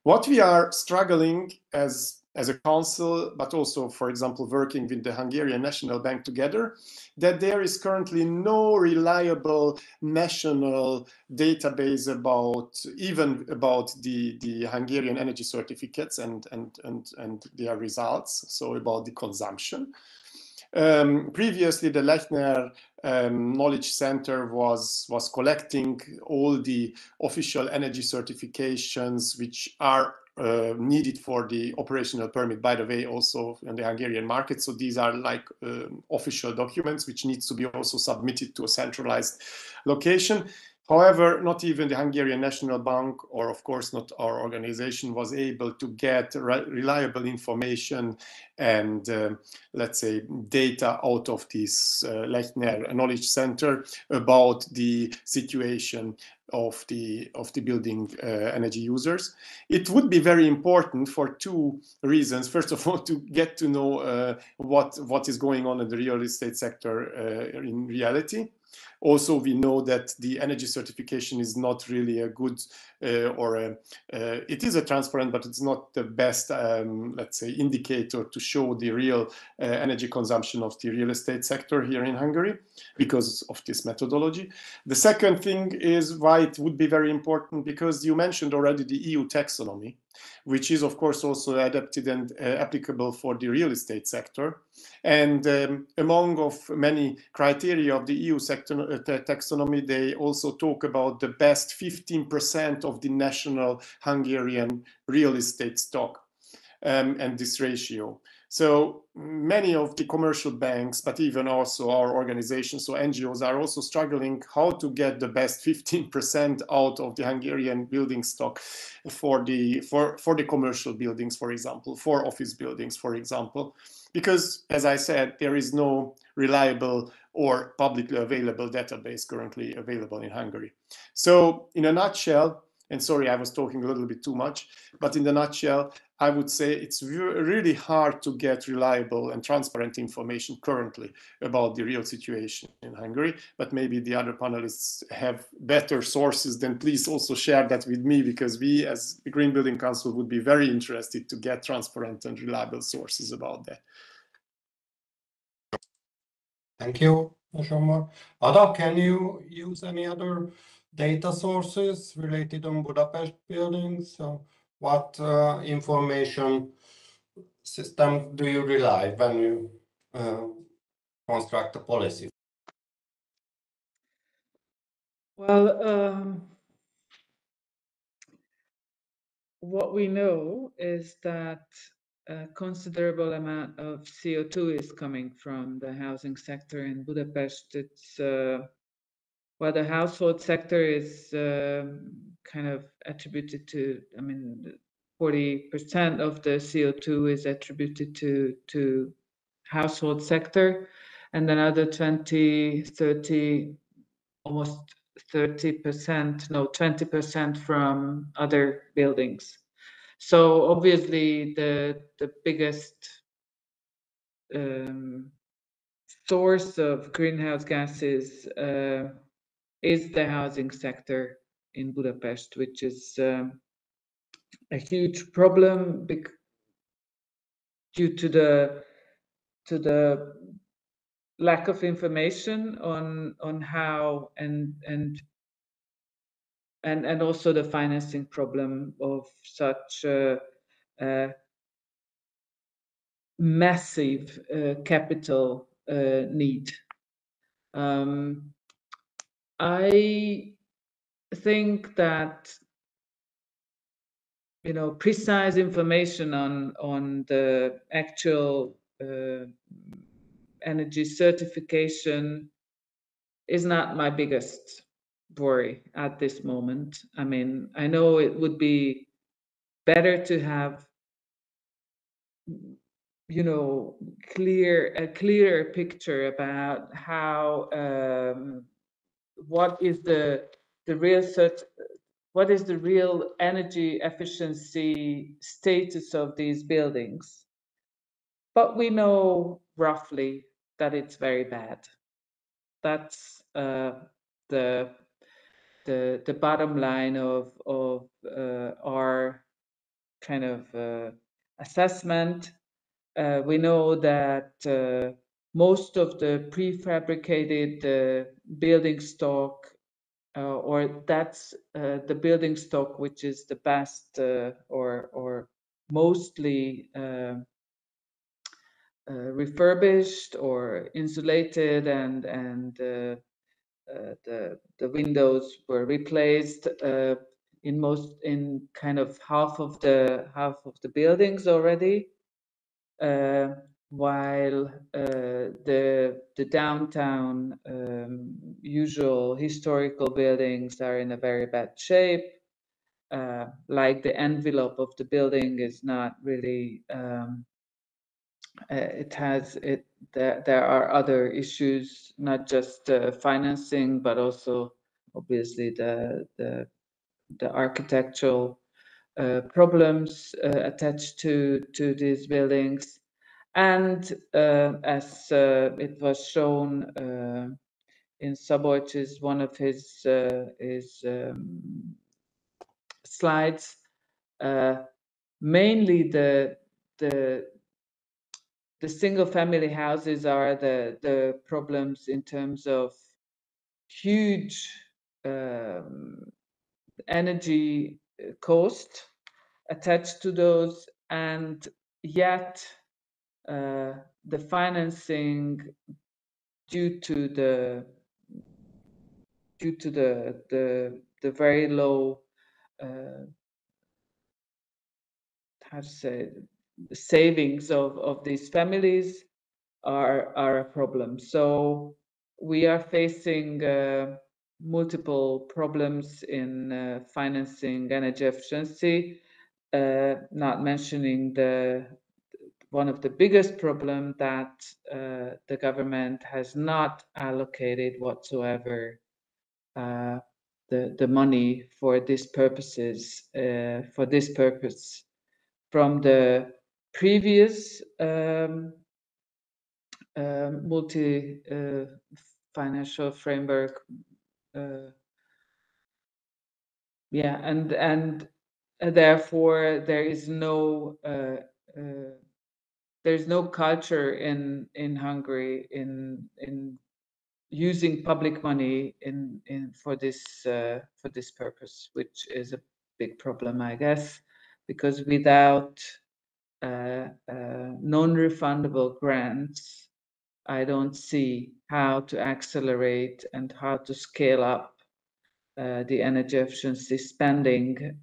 What we are struggling as a council, but also, for example, working with the Hungarian National Bank together, that there is currently no reliable national database about the Hungarian energy certificates and their results, so about the consumption. Previously, the Lechner Knowledge Center was collecting all the official energy certifications which are needed for the operational permit, by the way, also in the Hungarian market. So these are like official documents which needs to be also submitted to a centralized location. However, not even the Hungarian National Bank, or of course not our organization, was able to get reliable information and let's say data out of this Lechner Knowledge Center about the situation of the building energy users. It would be very important for two reasons. First of all, to get to know what is going on in the real estate sector in reality. Also, we know that the energy certification is not really a good it is a transparent, but it's not the best, let's say, indicator to show the real energy consumption of the real estate sector here in Hungary because of this methodology. The second thing is why it would be very important, because you mentioned already the EU taxonomy, which is of course also adapted and applicable for the real estate sector. And among of many criteria of the EU taxonomy, they also talk about the best 15% of the national Hungarian real estate stock and this ratio. So many of the commercial banks, but even also our organizations, so NGOs, are also struggling how to get the best 15% out of the Hungarian building stock for the commercial buildings, for example, for office buildings, for example, because, as I said, there is no reliable or publicly available database currently available in Hungary. So in a nutshell, and sorry, I was talking a little bit too much, but in the nutshell, I would say it's really hard to get reliable and transparent information currently about the real situation in Hungary, but maybe the other panelists have better sources. Then please also share that with me, because we as the Green Building Council would be very interested to get transparent and reliable sources about that. Thank you, Zsombor. Ada, can you use any other data sources related on Budapest buildings? So what information system do you rely when you construct a policy? Well, what we know is that a considerable amount of CO2 is coming from the housing sector in Budapest. It's well, the household sector is kind of attributed to, I mean, 40% of the CO2 is attributed to household sector, and another 20-30, almost 30%, no, 20% from other buildings. So obviously the biggest source of greenhouse gases is the housing sector in Budapest, which is a huge problem due to the lack of information on how and also the financing problem of such massive capital need. I think that, you know, precise information on the actual energy certification is not my biggest worry at this moment. I mean, I know it would be better to have, you know, a clearer picture about how what is the real energy efficiency status of these buildings. But we know roughly that it's very bad. That's the bottom line of our kind of assessment. We know that most of the prefabricated building stock, or that's the building stock which is the best or mostly refurbished or insulated, and the windows were replaced in kind of half of the buildings already, while the downtown usual historical buildings are in a very bad shape. Like the envelope of the building is not really there are other issues, not just financing, but also obviously the architectural problems attached to these buildings. And as it was shown in Szabolcs's one of his slides, mainly the single family houses are the problems in terms of huge energy cost attached to those, and yet the financing due to the very low how to say, savings of these families are a problem. So we are facing multiple problems in financing energy efficiency, not mentioning one of the biggest problem that the government has not allocated whatsoever the money for these purposes, for this purpose from the previous multi financial framework. Yeah, and therefore there is no there's no culture in Hungary in using public money in for this purpose, which is a big problem, I guess, because without non-refundable grants, I don't see how to accelerate and how to scale up the energy efficiency spending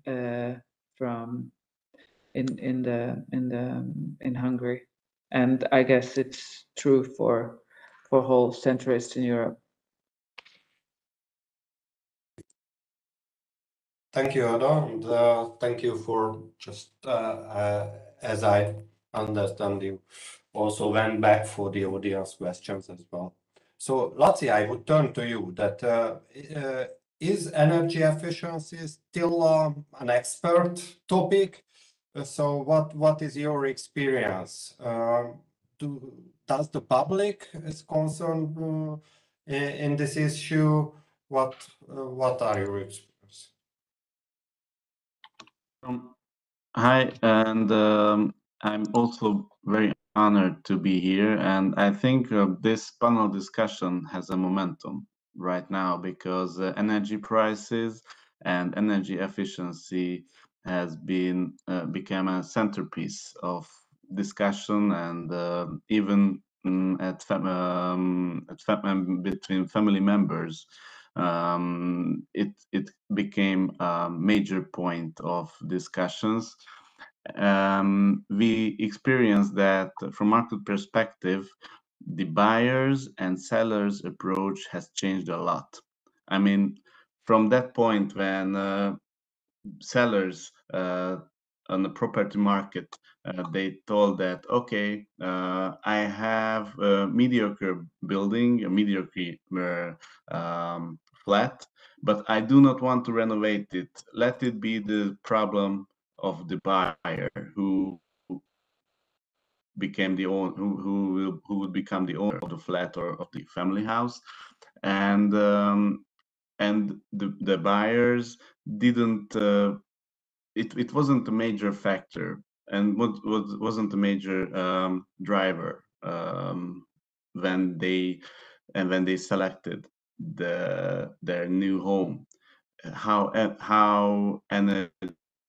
from in Hungary, and I guess it's true for whole Central Eastern Europe. Thank you, Ada, and thank you for just as I understand you also went back for the audience questions as well. So, Laci, I would turn to you. That is energy efficiency still an expert topic? So, what is your experience? Does the public is concerned in this issue? What are your experiences? Hi, and I'm also very honored to be here. And I think this panel discussion has a momentum right now because energy prices and energy efficiency has been become a centerpiece of discussion, and even between family members. It became a major point of discussions. We experienced that from market perspective, the buyers and sellers approach has changed a lot. I mean, from that point when sellers on the property market, they told that, okay, I have a mediocre building, a mediocre flat, but I do not want to renovate it. Let it be the problem of the buyer who became the owner, who would become the owner of the flat or of the family house, and the buyers didn't. It wasn't a major factor, and wasn't a major driver when they selected their new home. How energy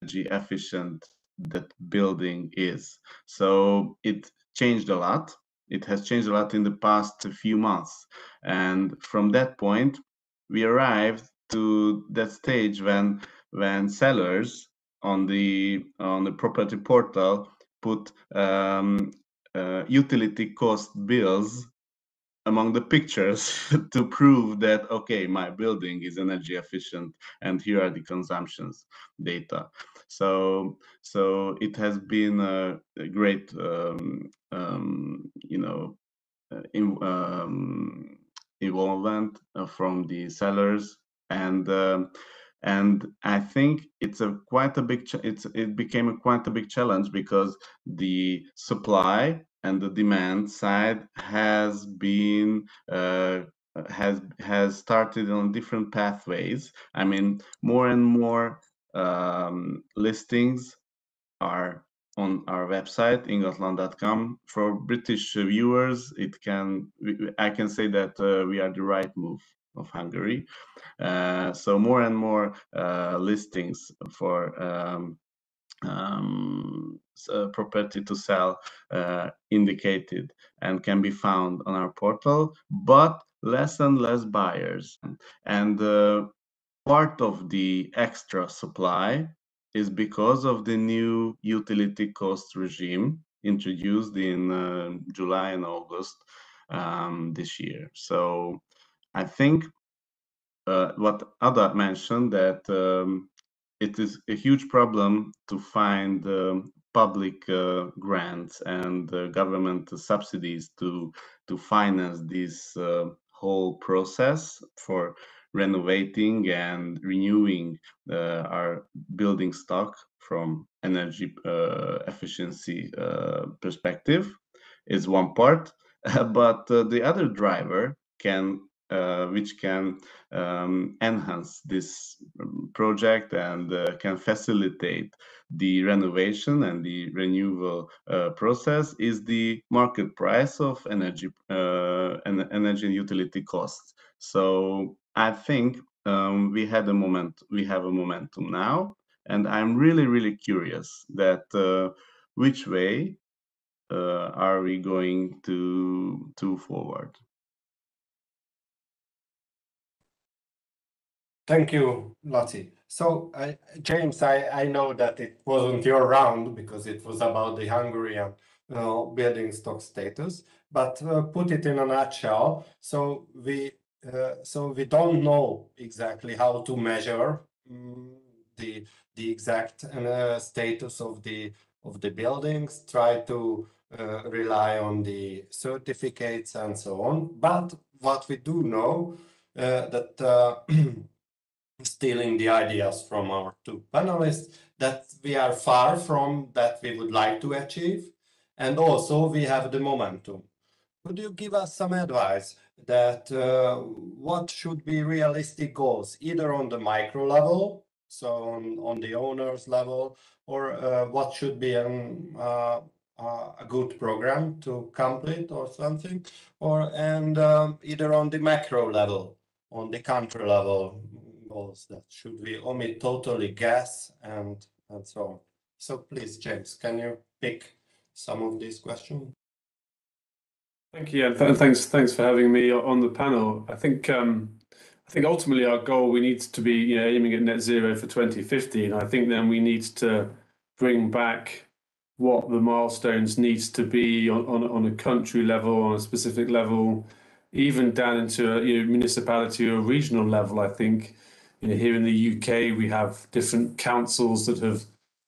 efficient that building is. So it changed a lot. It has changed a lot in the past few months, and from that point, we arrived to that stage when sellers on the property portal put utility cost bills among the pictures to prove that, okay, my building is energy efficient and here are the consumptions data. So it has been a great involvement from the sellers, and I think it became quite a big challenge because the supply and the demand side has been has started on different pathways. I mean, more and more listings are on our website, ingatlan.com. For British viewers, I can say that we are the right move of Hungary. So more and more listings for property to sell indicated and can be found on our portal, but less and less buyers. And part of the extra supply is because of the new utility cost regime introduced in July and August this year. So I think what Ada mentioned, that it is a huge problem to find public grants and government subsidies to finance this whole process for renovating and renewing our building stock from energy efficiency perspective is one part, but the other driver which can enhance this project and can facilitate the renovation and the renewal process is the market price of energy and energy and utility costs. So I think we have a momentum now, and I'm really curious that which way are we going to forward. Thank you, Laci. So, James, I know that it wasn't your round because it was about the Hungarian building stock status, but put it in a nutshell. So we don't know exactly how to measure the exact status of the buildings. Try to rely on the certificates and so on. But what we do know that stealing the ideas from our two panelists, that we are far from that we would like to achieve, and also we have the momentum. Could you give us some advice that what should be realistic goals, either on the micro level, so on the owner's level, or what should be a good program to complete or something, and either on the macro level, on the country level, goals that should we omit totally gas and so on. So please, James, can you pick some of these questions? Thank you, and thanks for having me on the panel. I think ultimately our goal, we need to be aiming at net zero for 2050, and I think then we need to bring back what the milestones needs to be on a country level, on a specific level, even down into a municipality or regional level. I think here in the UK we have different councils that have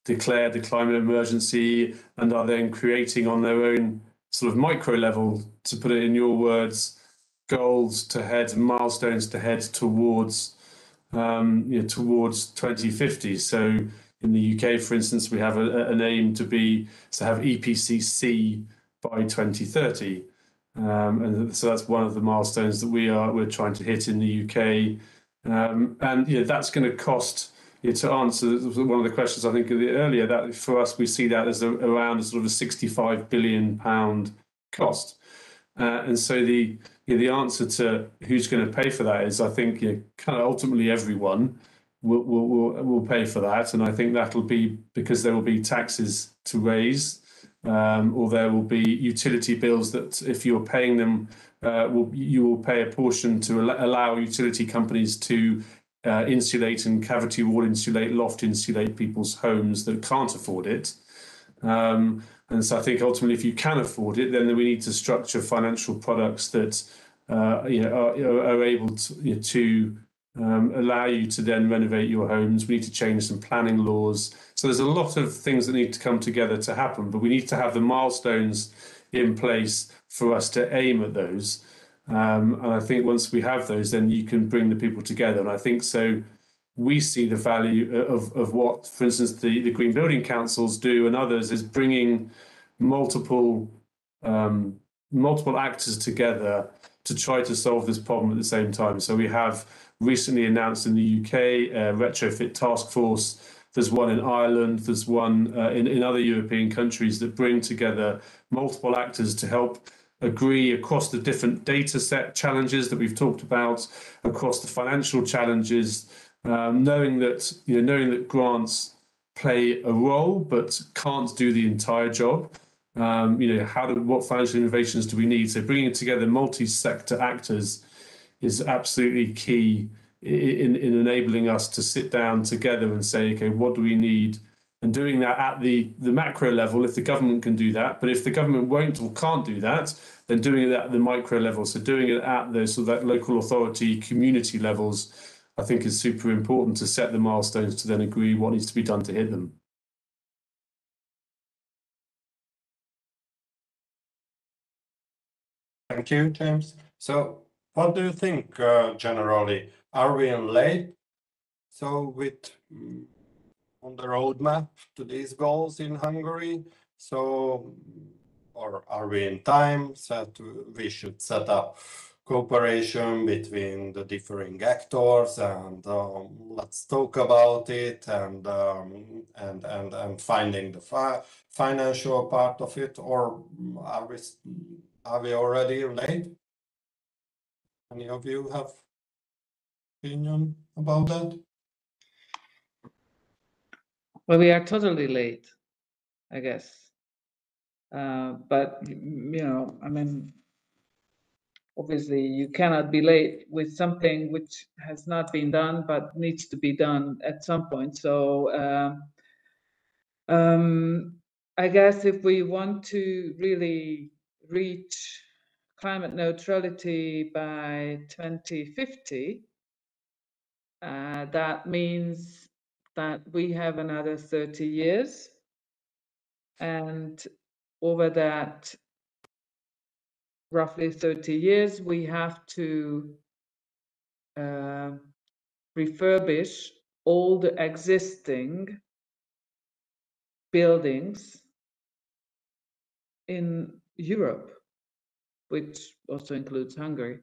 declared a climate emergency and are then creating on their own sort of micro level, to put it in your words, goals to head, milestones to head towards towards 2050. So in the UK, for instance, we have an aim to have EPCC by 2030, and so that's one of the milestones that we're trying to hit in the UK, and that's going to cost. To answer one of the questions I think earlier, that for us we see that as around a sort of a £65 billion cost, and so the answer to who's going to pay for that is, I think, kind of ultimately everyone will pay for that, and I think that'll be because there will be taxes to raise, or there will be utility bills that if you're paying them, you will pay a portion to allow utility companies to insulate and cavity wall insulate, loft insulate people's homes that can't afford it. And so I think ultimately, if you can afford it, then we need to structure financial products that are able to allow you to then renovate your homes. We need to change some planning laws. So there's a lot of things that need to come together to happen, but we need to have the milestones in place for us to aim at those. And I think once we have those, then you can bring the people together. And I think so we see the value of what, for instance, the Green Building Councils do and others, is bringing multiple actors together to try to solve this problem at the same time. So we have recently announced in the UK a retrofit task force. There's one in Ireland, there's one in other European countries that bring together multiple actors to help agree across the different data set challenges that we've talked about, across the financial challenges, knowing that grants play a role but can't do the entire job. What financial innovations do we need? So bringing together multi-sector actors is absolutely key in enabling us to sit down together and say, okay, what do we need? And doing that at the macro level, if the government can do that. But if the government won't or can't do that, then doing it at the micro level. So doing it at the sort of that local authority, community levels, I think is super important to set the milestones to then agree what needs to be done to hit them. Thank you, James. So what do you think generally? Are we in late? So with on the roadmap to these goals in Hungary? So, or are we in time that we should set up cooperation between the differing actors and let's talk about it and finding the financial part of it, or are we already late? Any of you have opinion about that? Well, we are totally late, I guess. But, you know, I mean, obviously you cannot be late with something which has not been done, but needs to be done at some point. So I guess if we want to really reach climate neutrality by 2050, that means that we have another 30 years. And over that roughly 30 years, we have to refurbish all the existing buildings in Europe, which also includes Hungary.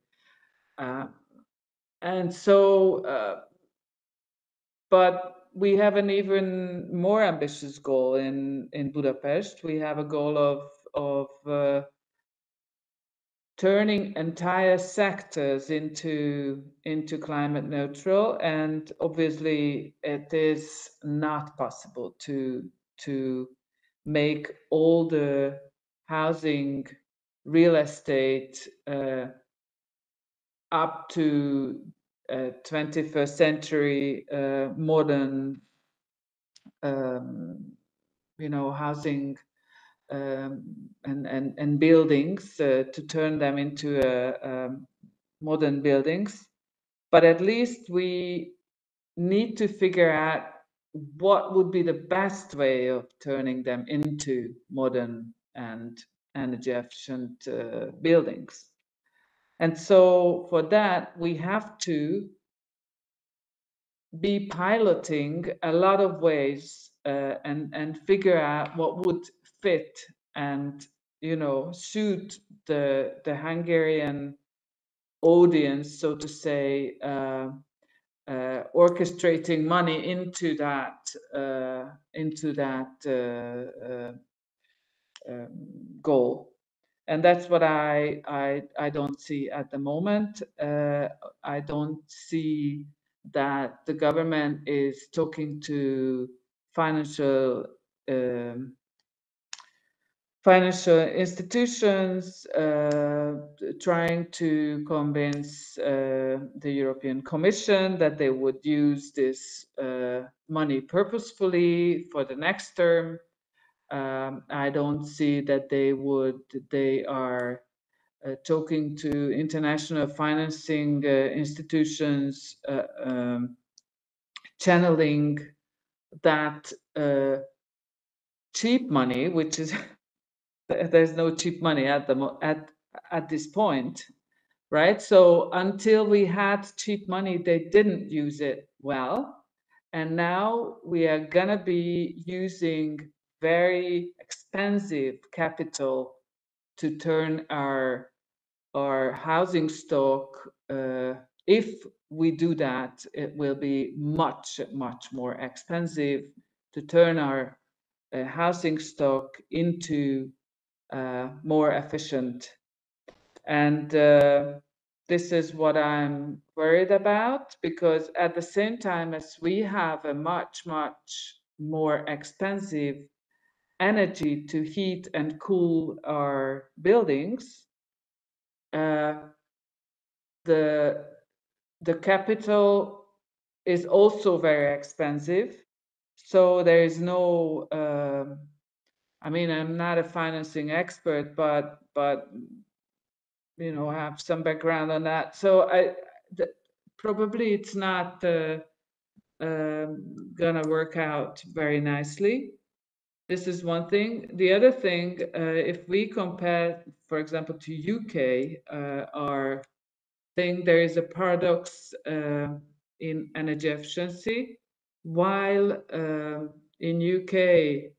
And so, but we have an even more ambitious goal in Budapest. We have a goal of turning entire sectors into climate neutral, and obviously it is not possible to make all the housing, real estate up to 21st century modern, you know, housing and buildings to turn them into modern buildings. But at least we need to figure out what would be the best way of turning them into modern and energy efficient buildings. And so for that, we have to be piloting a lot of ways and figure out what would fit and, you know, suit the Hungarian audience, so to say, orchestrating money into that goal. And that's what I don't see at the moment. I don't see that the government is talking to financial institutions, trying to convince the European Commission that they would use this money purposefully for the next term. I don't see that they are talking to international financing institutions, channeling that cheap money, which is there's no cheap money at this point, right? So until we had cheap money, they didn't use it well, and now we are gonna be using very expensive capital to turn our housing stock. If we do that, it will be much more expensive to turn our housing stock into more efficient. And this is what I'm worried about, because at the same time as we have a much more expensive energy to heat and cool our buildings, the the capital is also very expensive. So there is no, I mean, I'm not a financing expert, but you know, have some background on that. So probably it's not gonna work out very nicely. This is one thing. The other thing, if we compare, for example, to UK, our thing, there is a paradox in energy efficiency. While in UK,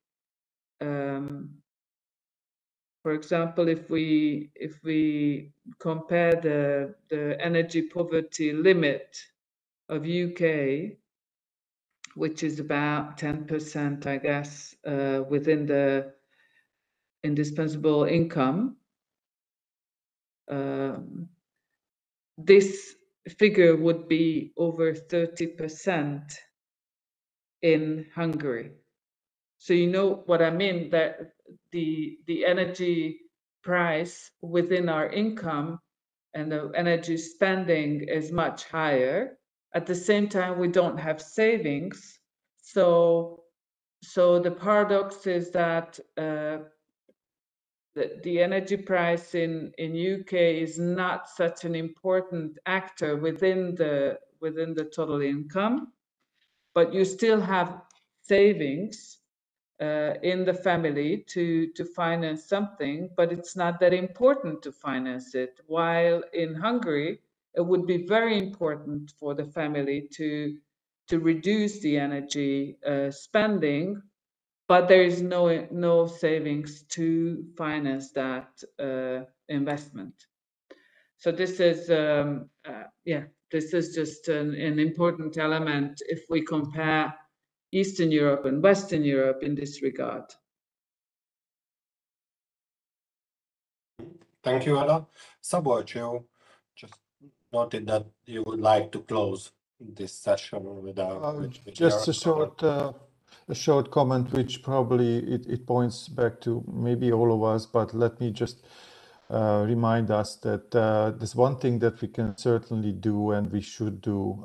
for example, if we compare the energy poverty limit of UK, which is about 10%, I guess, within the indispensable income, this figure would be over 30% in Hungary. So you know what I mean, that the energy price within our income and the energy spending is much higher. At the same time, we don't have savings. So the paradox is that the energy price in UK is not such an important actor within the total income, but you still have savings in the family to finance something, but it's not that important to finance it. While in Hungary, it would be very important for the family to reduce the energy spending, but there is no savings to finance that investment. So this is this is just an important element if we compare Eastern Europe and Western Europe in this regard. Thank you, Ella. Szabolcs, you just noted that you would like to close this session with just a short comment, which probably it points back to maybe all of us, but let me just remind us that there's one thing that we can certainly do and we should do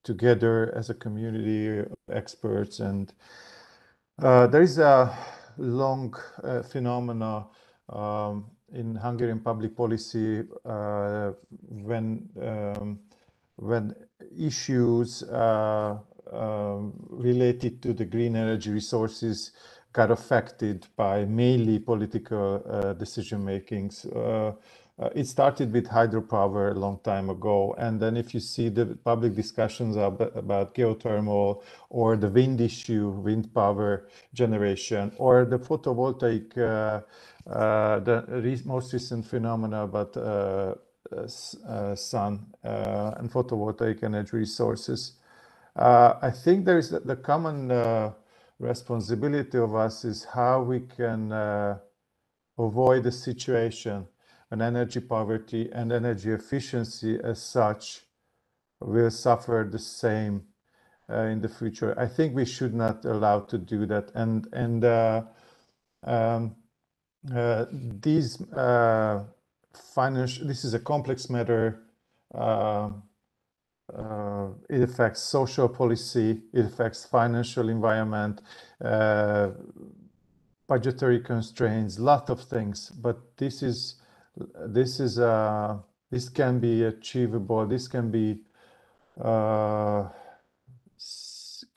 together as a community of experts. And there is a long phenomena in Hungarian public policy when issues related to the green energy resources got affected by mainly political decision makings. It started with hydropower a long time ago, and then if you see the public discussions about geothermal or the wind issue, wind power generation, or the photovoltaic, the most recent phenomena about sun and photovoltaic energy resources. I think there is the common responsibility of us is how we can avoid a situation when energy poverty and energy efficiency as such will suffer the same in the future. I think we should not allow to do that. This is a complex matter. It affects social policy, it affects financial environment, budgetary constraints, lot of things. But this can be achievable. This can be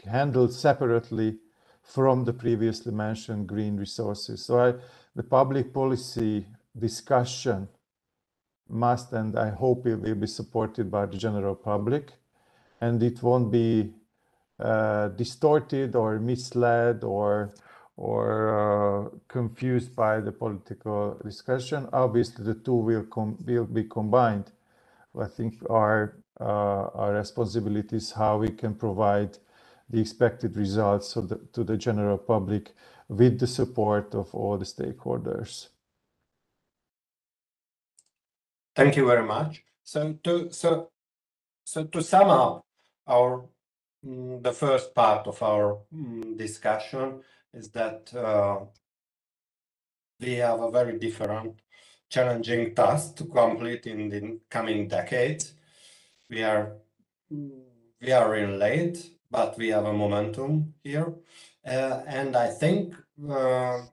handled separately from the previously mentioned green resources. So the public policy discussion must, and I hope it will be supported by the general public, and it won't be distorted or misled or confused by the political discussion. Obviously, the two will be combined. I think our responsibility is how we can provide the expected results to the general public with the support of all the stakeholders. Thank you very much. So to sum up the first part of our discussion is that we have a very different, challenging task to complete in the coming decades. we are in late, but we have a momentum here, and I think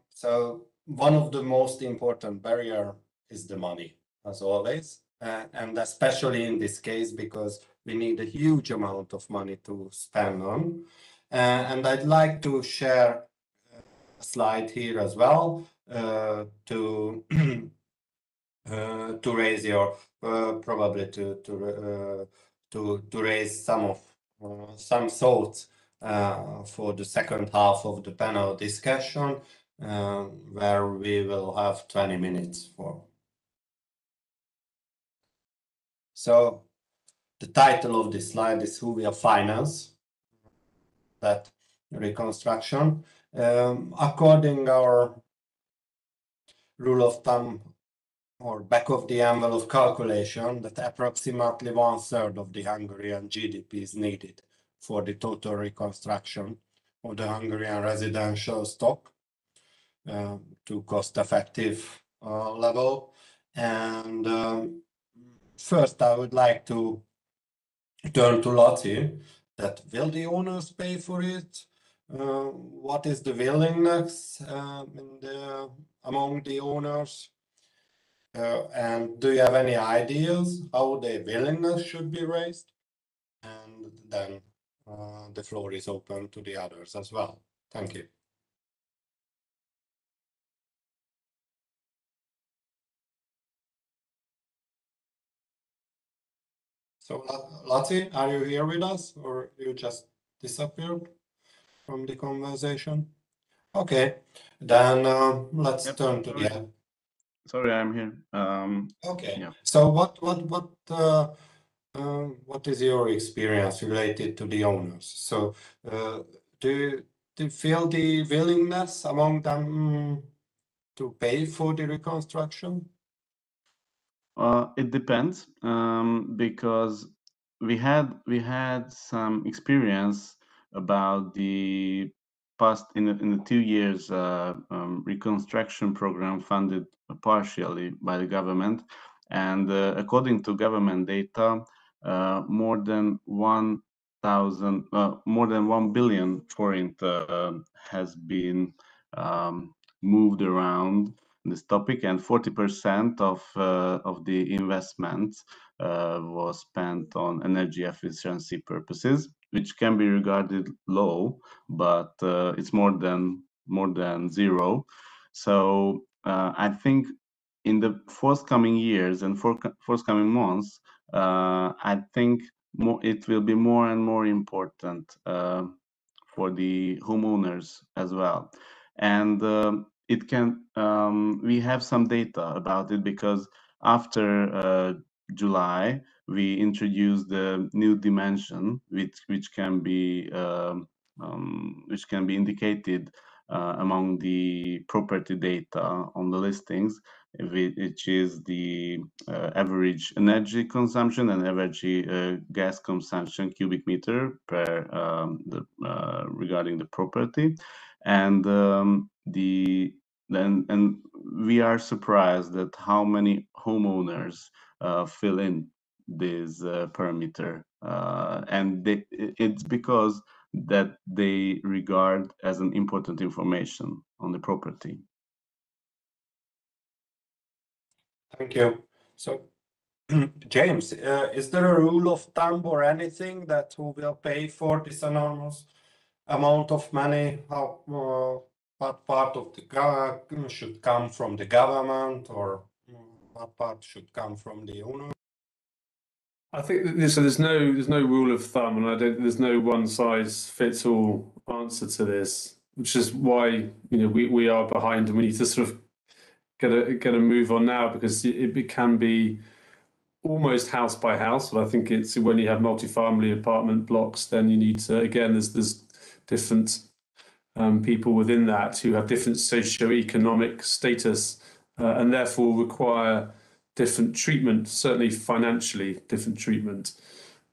so. One of the most important barrier is the money, as always, and especially in this case because we need a huge amount of money to spend on. And I'd like to share a slide here as well to raise your probably to raise some thoughts for the second half of the panel discussion, where we will have 20 minutes for. So the title of this slide is "Who will finance that reconstruction?" According our rule of thumb or back of the envelope calculation, that approximately 1/3 of the Hungarian GDP is needed for the total reconstruction of the Hungarian residential stock to cost-effective level. And first, I would like to turn to Laci, that will the owners pay for it? What is the willingness among the owners? And do you have any ideas how their willingness should be raised? And then the floor is open to the others as well. Thank you. So, Laci, are you here with us, or you just disappeared from the conversation? Okay, then let's turn to the. Sorry, I'm here. Okay. Yeah. So, what is your experience related to the owners? So, do you feel the willingness among them to pay for the reconstruction? It depends, because we had some experience about the past in the 2 years reconstruction program funded partially by the government, and according to government data, more than 1 billion forint has been moved around this topic, and 40% of the investment was spent on energy efficiency purposes, which can be regarded low, but it's more than zero. So I think in the forthcoming years and forthcoming months, I think it will be more and more important for the homeowners as well, and it can we have some data about it because after July we introduced the new dimension which can be indicated among the property data on the listings, which is the average energy consumption and average gas consumption cubic meter per regarding the property, and and we are surprised at how many homeowners fill in this parameter, and it's because that they regard as an important information on the property. Thank you. So, James, is there a rule of thumb or anything that who will pay for this enormous amount of money? How, what part of the should come from the government, or what part should come from the owner? I think so. There's no rule of thumb, and there's no one size fits all answer to this, which is why we are behind, and we need to sort of get a move on now, because it can be almost house by house. But I think it's when you have multi-family apartment blocks, then you need to, again, there's different people within that who have different socio-economic status and therefore require different treatment, certainly financially different treatment.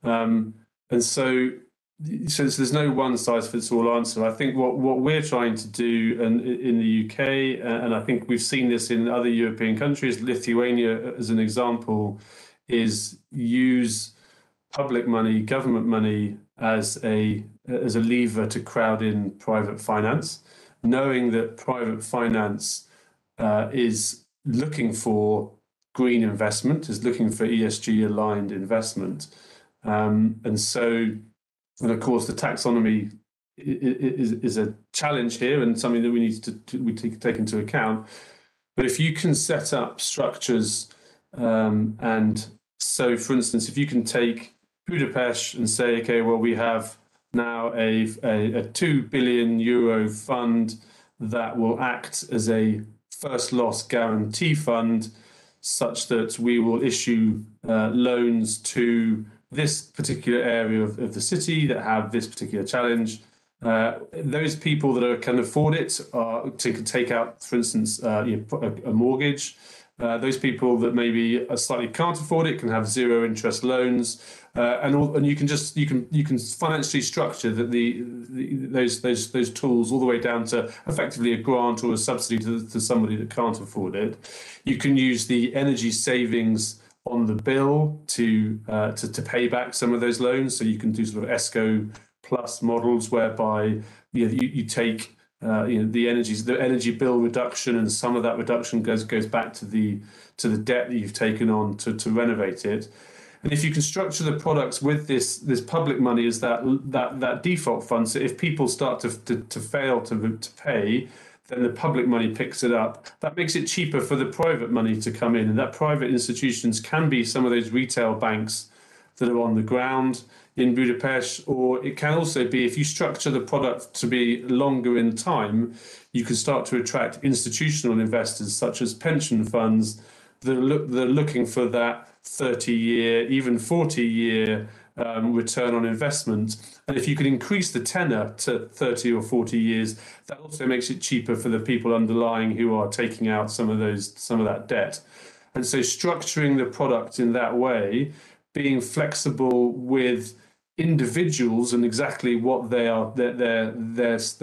And so there's no one size fits all answer. I think what we're trying to do in the UK, and I think we've seen this in other European countries, Lithuania as an example, is use public money, government money as a lever to crowd in private finance, knowing that private finance is looking for green investment, is looking for ESG aligned investment. And of course, the taxonomy is a challenge here and something that we need to take into account. But if you can set up structures, and so, for instance, if you can take Budapest and say, okay, well, we have now a €2 billion fund that will act as a first loss guarantee fund, such that we will issue loans to this particular area of the city that have this particular challenge. Those people that can afford it can take out, for instance, a mortgage. Those people that maybe slightly can't afford it can have zero interest loans, and you can financially structure those tools all the way down to effectively a grant or a subsidy to somebody that can't afford it. You can use the energy savings on the bill to pay back some of those loans. So you can do sort of ESCO plus models whereby you take the energy bill reduction, and some of that reduction goes back to the debt that you've taken on to renovate it. And if you can structure the products with this public money as that default fund, so if people start to fail to pay, then the public money picks it up. That makes it cheaper for the private money to come in, and that private institutions can be some of those retail banks that are on the ground in Budapest, or it can also be, if you structure the product to be longer in time, you can start to attract institutional investors such as pension funds that are looking for that 30-year, even 40-year return on investment. And if you can increase the tenor to 30 or 40 years, that also makes it cheaper for the people underlying who are taking out some of that debt. And so structuring the product in that way, being flexible with individuals and exactly what their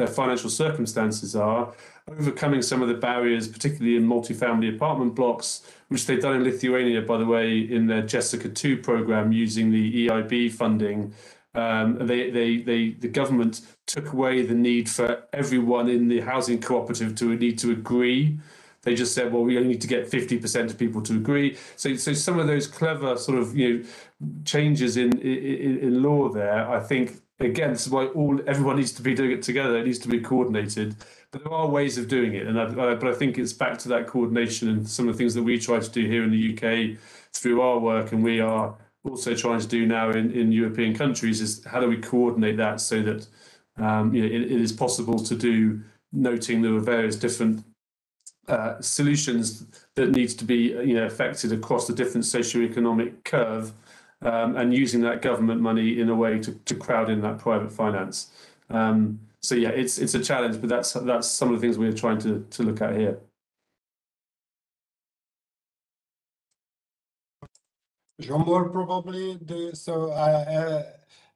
financial circumstances are, overcoming some of the barriers, particularly in multifamily apartment blocks, which they've done in Lithuania, by the way, in their Jessica 2 program using the EIB funding. The government took away the need for everyone in the housing cooperative to need to agree. They just said, well, we only need to get 50% of people to agree. So some of those clever sort of changes in law there, I think, again, this is why everyone needs to be doing it together. It needs to be coordinated. But there are ways of doing it, but I think it's back to that coordination and some of the things that we try to do here in the UK through our work, and we are also trying to do now in European countries, is how do we coordinate that so that it is possible to do, noting there are various different solutions that needs to be affected across the different socioeconomic curve, and using that government money in a way to crowd in that private finance. So yeah, it's a challenge, but that's some of the things we're trying to look at here. Zsombor, probably.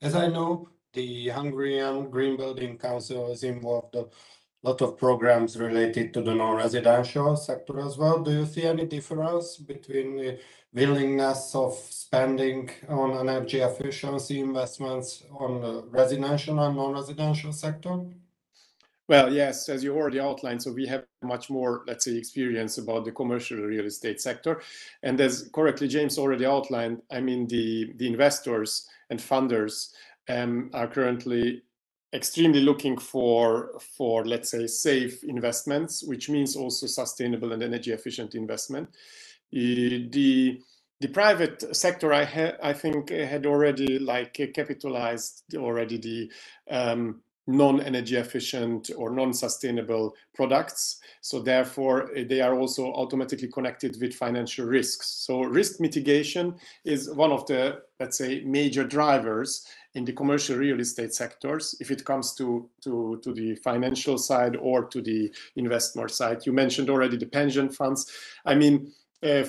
As I know, the Hungarian Green Building Council is involved in a lot of programs related to the non-residential sector as well. Do you see any difference between the willingness of spending on energy efficiency investments on the residential and non-residential sector? Well, yes, as you already outlined, so we have much more, let's say, experience about the commercial real estate sector. And as correctly James already outlined, I mean, the investors and funders are currently extremely looking for, let's say, safe investments, which means also sustainable and energy efficient investment. The private sector, I think, had already capitalized already the non-energy efficient or non-sustainable products. So therefore, they are also automatically connected with financial risks. So risk mitigation is one of the, let's say, major drivers in the commercial real estate sectors, if it comes to the financial side or to the investor side. You mentioned already the pension funds. I mean,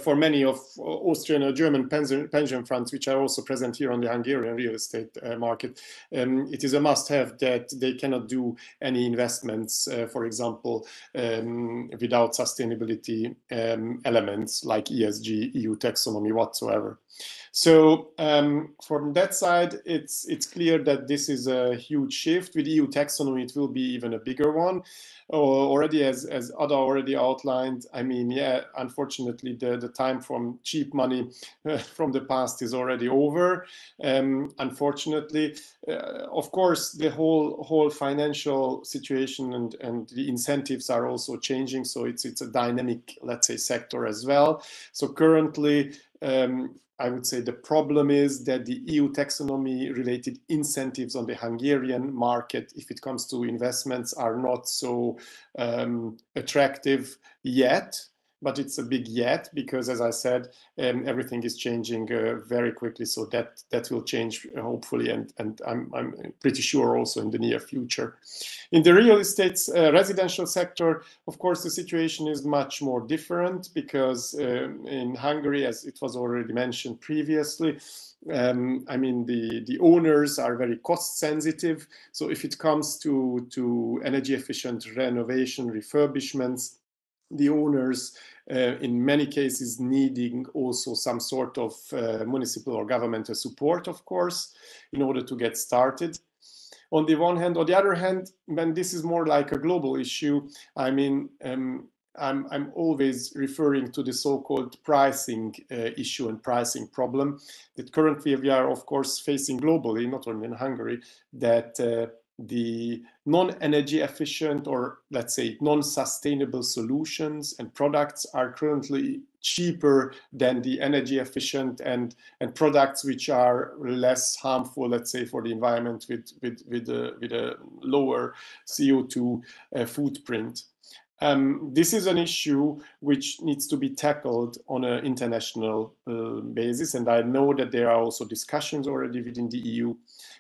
for many of Austrian or German pension funds, which are also present here on the Hungarian real estate market, it is a must-have that they cannot do any investments, for example, without sustainability elements like ESG, EU taxonomy whatsoever. So from that side, it's clear that this is a huge shift. With EU taxonomy, it will be even a bigger one. Already, as Ada already outlined, I mean, yeah, unfortunately, the time from cheap money from the past is already over. Unfortunately, of course, the whole financial situation and the incentives are also changing. So it's a dynamic, let's say, sector as well. So currently, I would say the problem is that the EU taxonomy related incentives on the Hungarian market, if it comes to investments, are not so attractive yet. But it's a big yet, because as I said, everything is changing very quickly. So that will change hopefully, and I'm pretty sure also in the near future. In the real estate residential sector, of course, the situation is much more different, because in Hungary, as it was already mentioned previously, I mean, the owners are very cost sensitive. So if it comes to energy efficient renovation, refurbishments, the owners in many cases needing also some sort of municipal or governmental support, of course, in order to get started. On the one hand, on the other hand, when this is more like a global issue, I mean, I'm always referring to the so-called pricing issue and pricing problem that currently we are, of course, facing globally, not only in Hungary, that the non-energy efficient, or let's say non-sustainable solutions and products are currently cheaper than the energy efficient and products which are less harmful, let's say, for the environment with a lower CO2 footprint. This is an issue which needs to be tackled on an international basis, and I know that there are also discussions already within the EU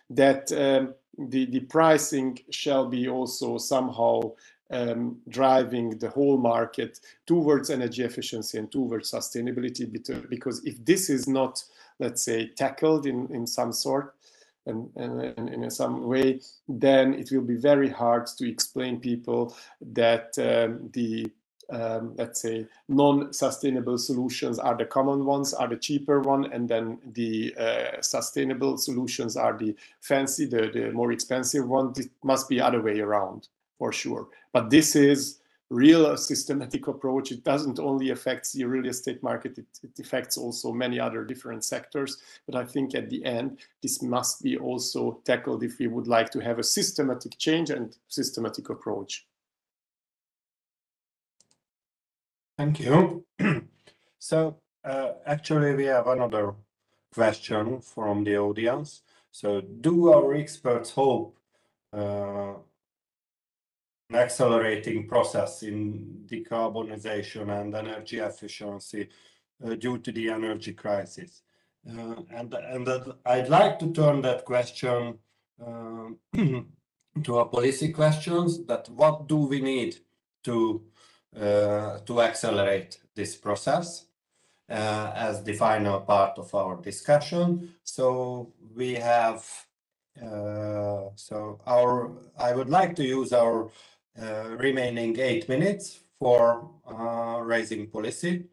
that the pricing shall be also somehow driving the whole market towards energy efficiency and towards sustainability, because if this is not, let's say, tackled in some sort and in some way, then it will be very hard to explain people that let's say non-sustainable solutions are the common ones, are the cheaper one, and then the sustainable solutions are the fancy, the more expensive one. It must be other way around for sure. But this is real systematic approach. It doesn't only affect the real estate market, it affects also many other different sectors. But I think at the end, this must be also tackled if we would like to have a systematic change and systematic approach. Thank you. So actually we have another question from the audience. So do our experts hope an accelerating process in decarbonisation and energy efficiency due to the energy crisis? And I'd like to turn that question to a policy questions, that what do we need to accelerate this process as the final part of our discussion. So we have I would like to use our remaining 8 minutes for raising policy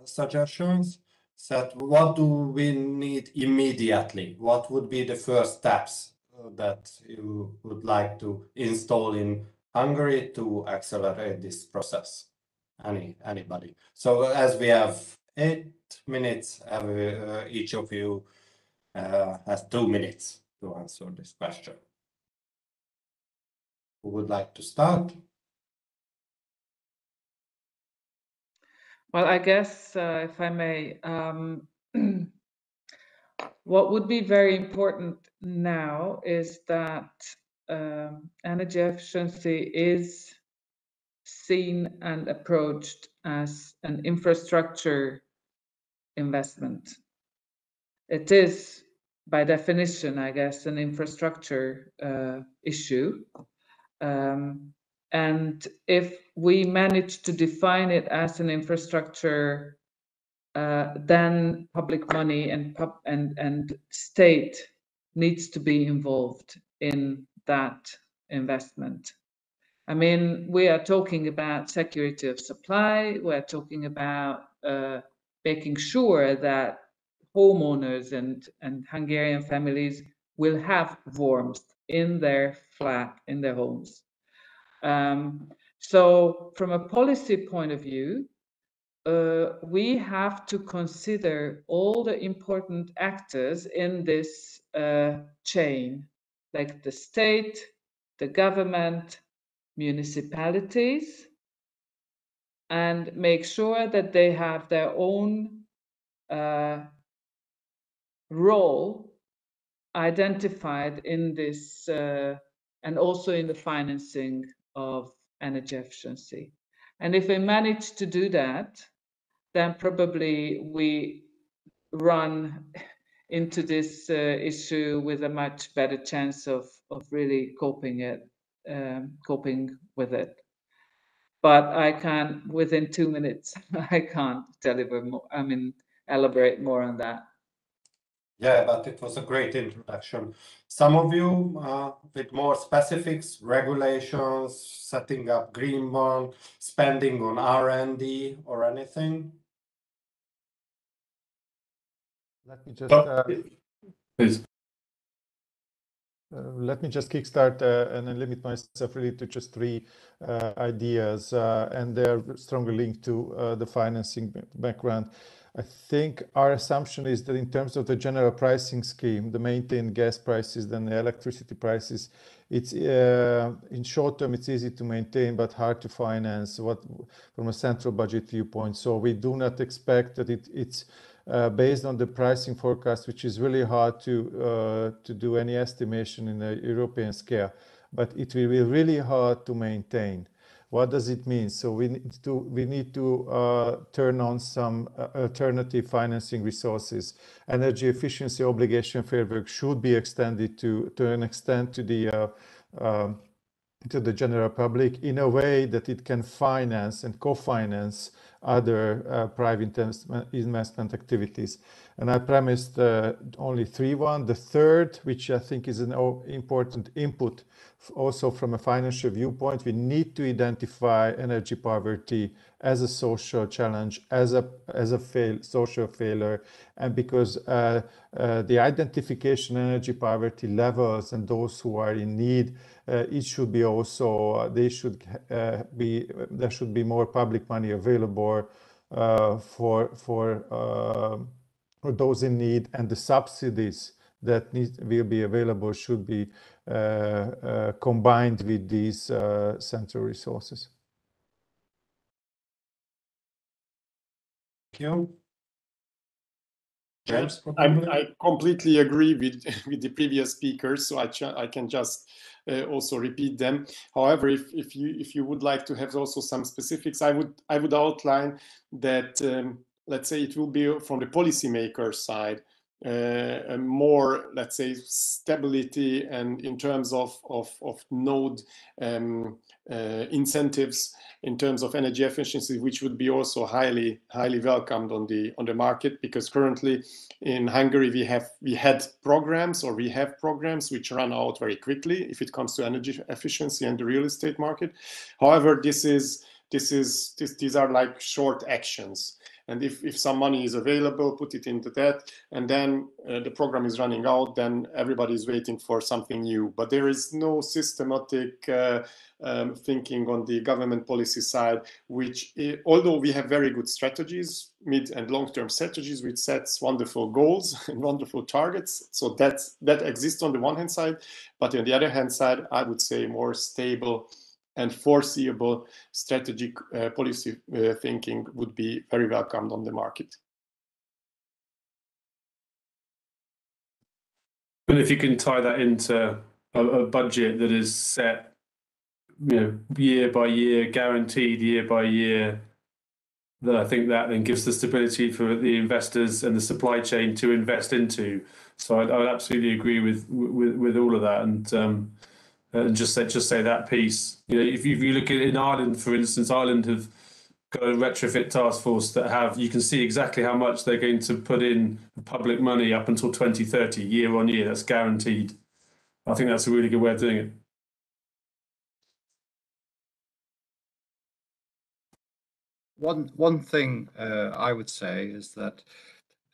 suggestions. So what do we need immediately? What would be the first steps that you would like to install in Hungary to accelerate this process? Anybody? So as we have 8 minutes, each of you has 2 minutes to answer this question. Who would like to start? Well, I guess if I may, what would be very important now is that energy efficiency is seen and approached as an infrastructure investment. It is, by definition, I guess, an infrastructure issue. And if we manage to define it as an infrastructure, then public money and state needs to be involved in that investment. I mean, we are talking about security of supply. We're talking about making sure that homeowners and Hungarian families will have warmth in their flat, in their homes. So from a policy point of view, we have to consider all the important actors in this chain, like the state, the government, municipalities, and make sure that they have their own role identified in this and also in the financing of energy efficiency. And if we manage to do that, then probably we run into this issue with a much better chance of really coping with it. But I can't, within 2 minutes, I can't deliver more, elaborate more on that. Yeah, but it was a great introduction. Some of you with more specifics, regulations, setting up green bond, spending on R&D or anything? Let me just Please. Let me just kickstart and then limit myself really to just 3 ideas, and they're strongly linked to the financing background. I think our assumption is that in terms of the general pricing scheme, the maintained gas prices, then the electricity prices, it's in short term it's easy to maintain but hard to finance from a central budget viewpoint. So we do not expect that it's based on the pricing forecast, which is really hard to do any estimation in a European scale, but it will be really hard to maintain. What does it mean? So we need to turn on some alternative financing resources. Energy efficiency obligation framework should be extended to an extent to the general public in a way that it can finance and co-finance other private investment activities. And I premised only 3. The third, which I think is an important input also from a financial viewpoint, we need to identify energy poverty as a social challenge, as a social failure, and because the identification energy poverty levels and those who are in need, it should be also there should be more public money available for those in need, and the subsidies that will be available should be combined with these central resources. Thank you. James? I completely agree with the previous speakers, so I can just also repeat them. However, if you would like to have also some specifics, I would outline that let's say it will be from the policymaker side more, let's say, stability, and in terms of node incentives in terms of energy efficiency, which would be also highly welcomed on the market, because currently in Hungary we have programs which run out very quickly if it comes to energy efficiency and the real estate market. However, these are like short actions. And if some money is available, put it into that, and then the program is running out, then everybody is waiting for something new. But there is no systematic thinking on the government policy side, which, although we have very good strategies, mid and long-term strategies, which sets wonderful goals and wonderful targets. So that exists on the one hand side, but on the other hand side, I would say more stable and foreseeable strategic policy thinking would be very welcomed on the market. And if you can tie that into a budget that is set, year by year, guaranteed year by year, then I think that then gives the stability for the investors and the supply chain to invest into. So I would absolutely agree with all of that, and just say that piece. If you look at it in Ireland, for instance, Ireland have got a retrofit task force that you can see exactly how much they're going to put in public money up until 2030, year on year. That's guaranteed. I think that's a really good way of doing it. One thing I would say is that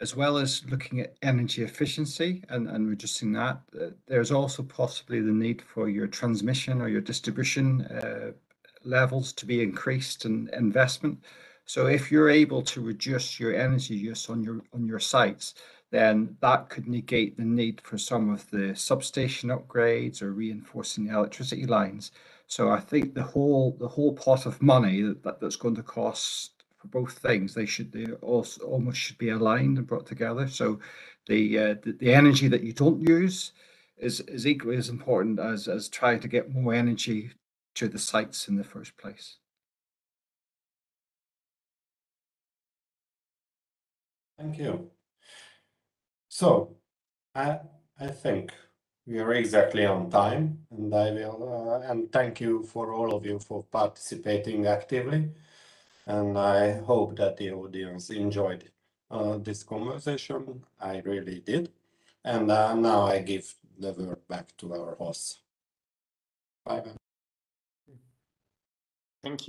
as well as looking at energy efficiency and reducing that, there's also possibly the need for your transmission or your distribution levels to be increased in investment. So if you're able to reduce your energy use on your sites, then that could negate the need for some of the substation upgrades or reinforcing the electricity lines. So I think the whole pot of money that's going to cost for both things, they also almost should be aligned and brought together. So the energy that you don't use is equally as important as trying to get more energy to the sites in the first place. Thank you. So I think we are exactly on time, and I will and thank you for all of you for participating actively. And I hope that the audience enjoyed this conversation. I really did. And now I give the word back to our host. Bye-bye. Thank you.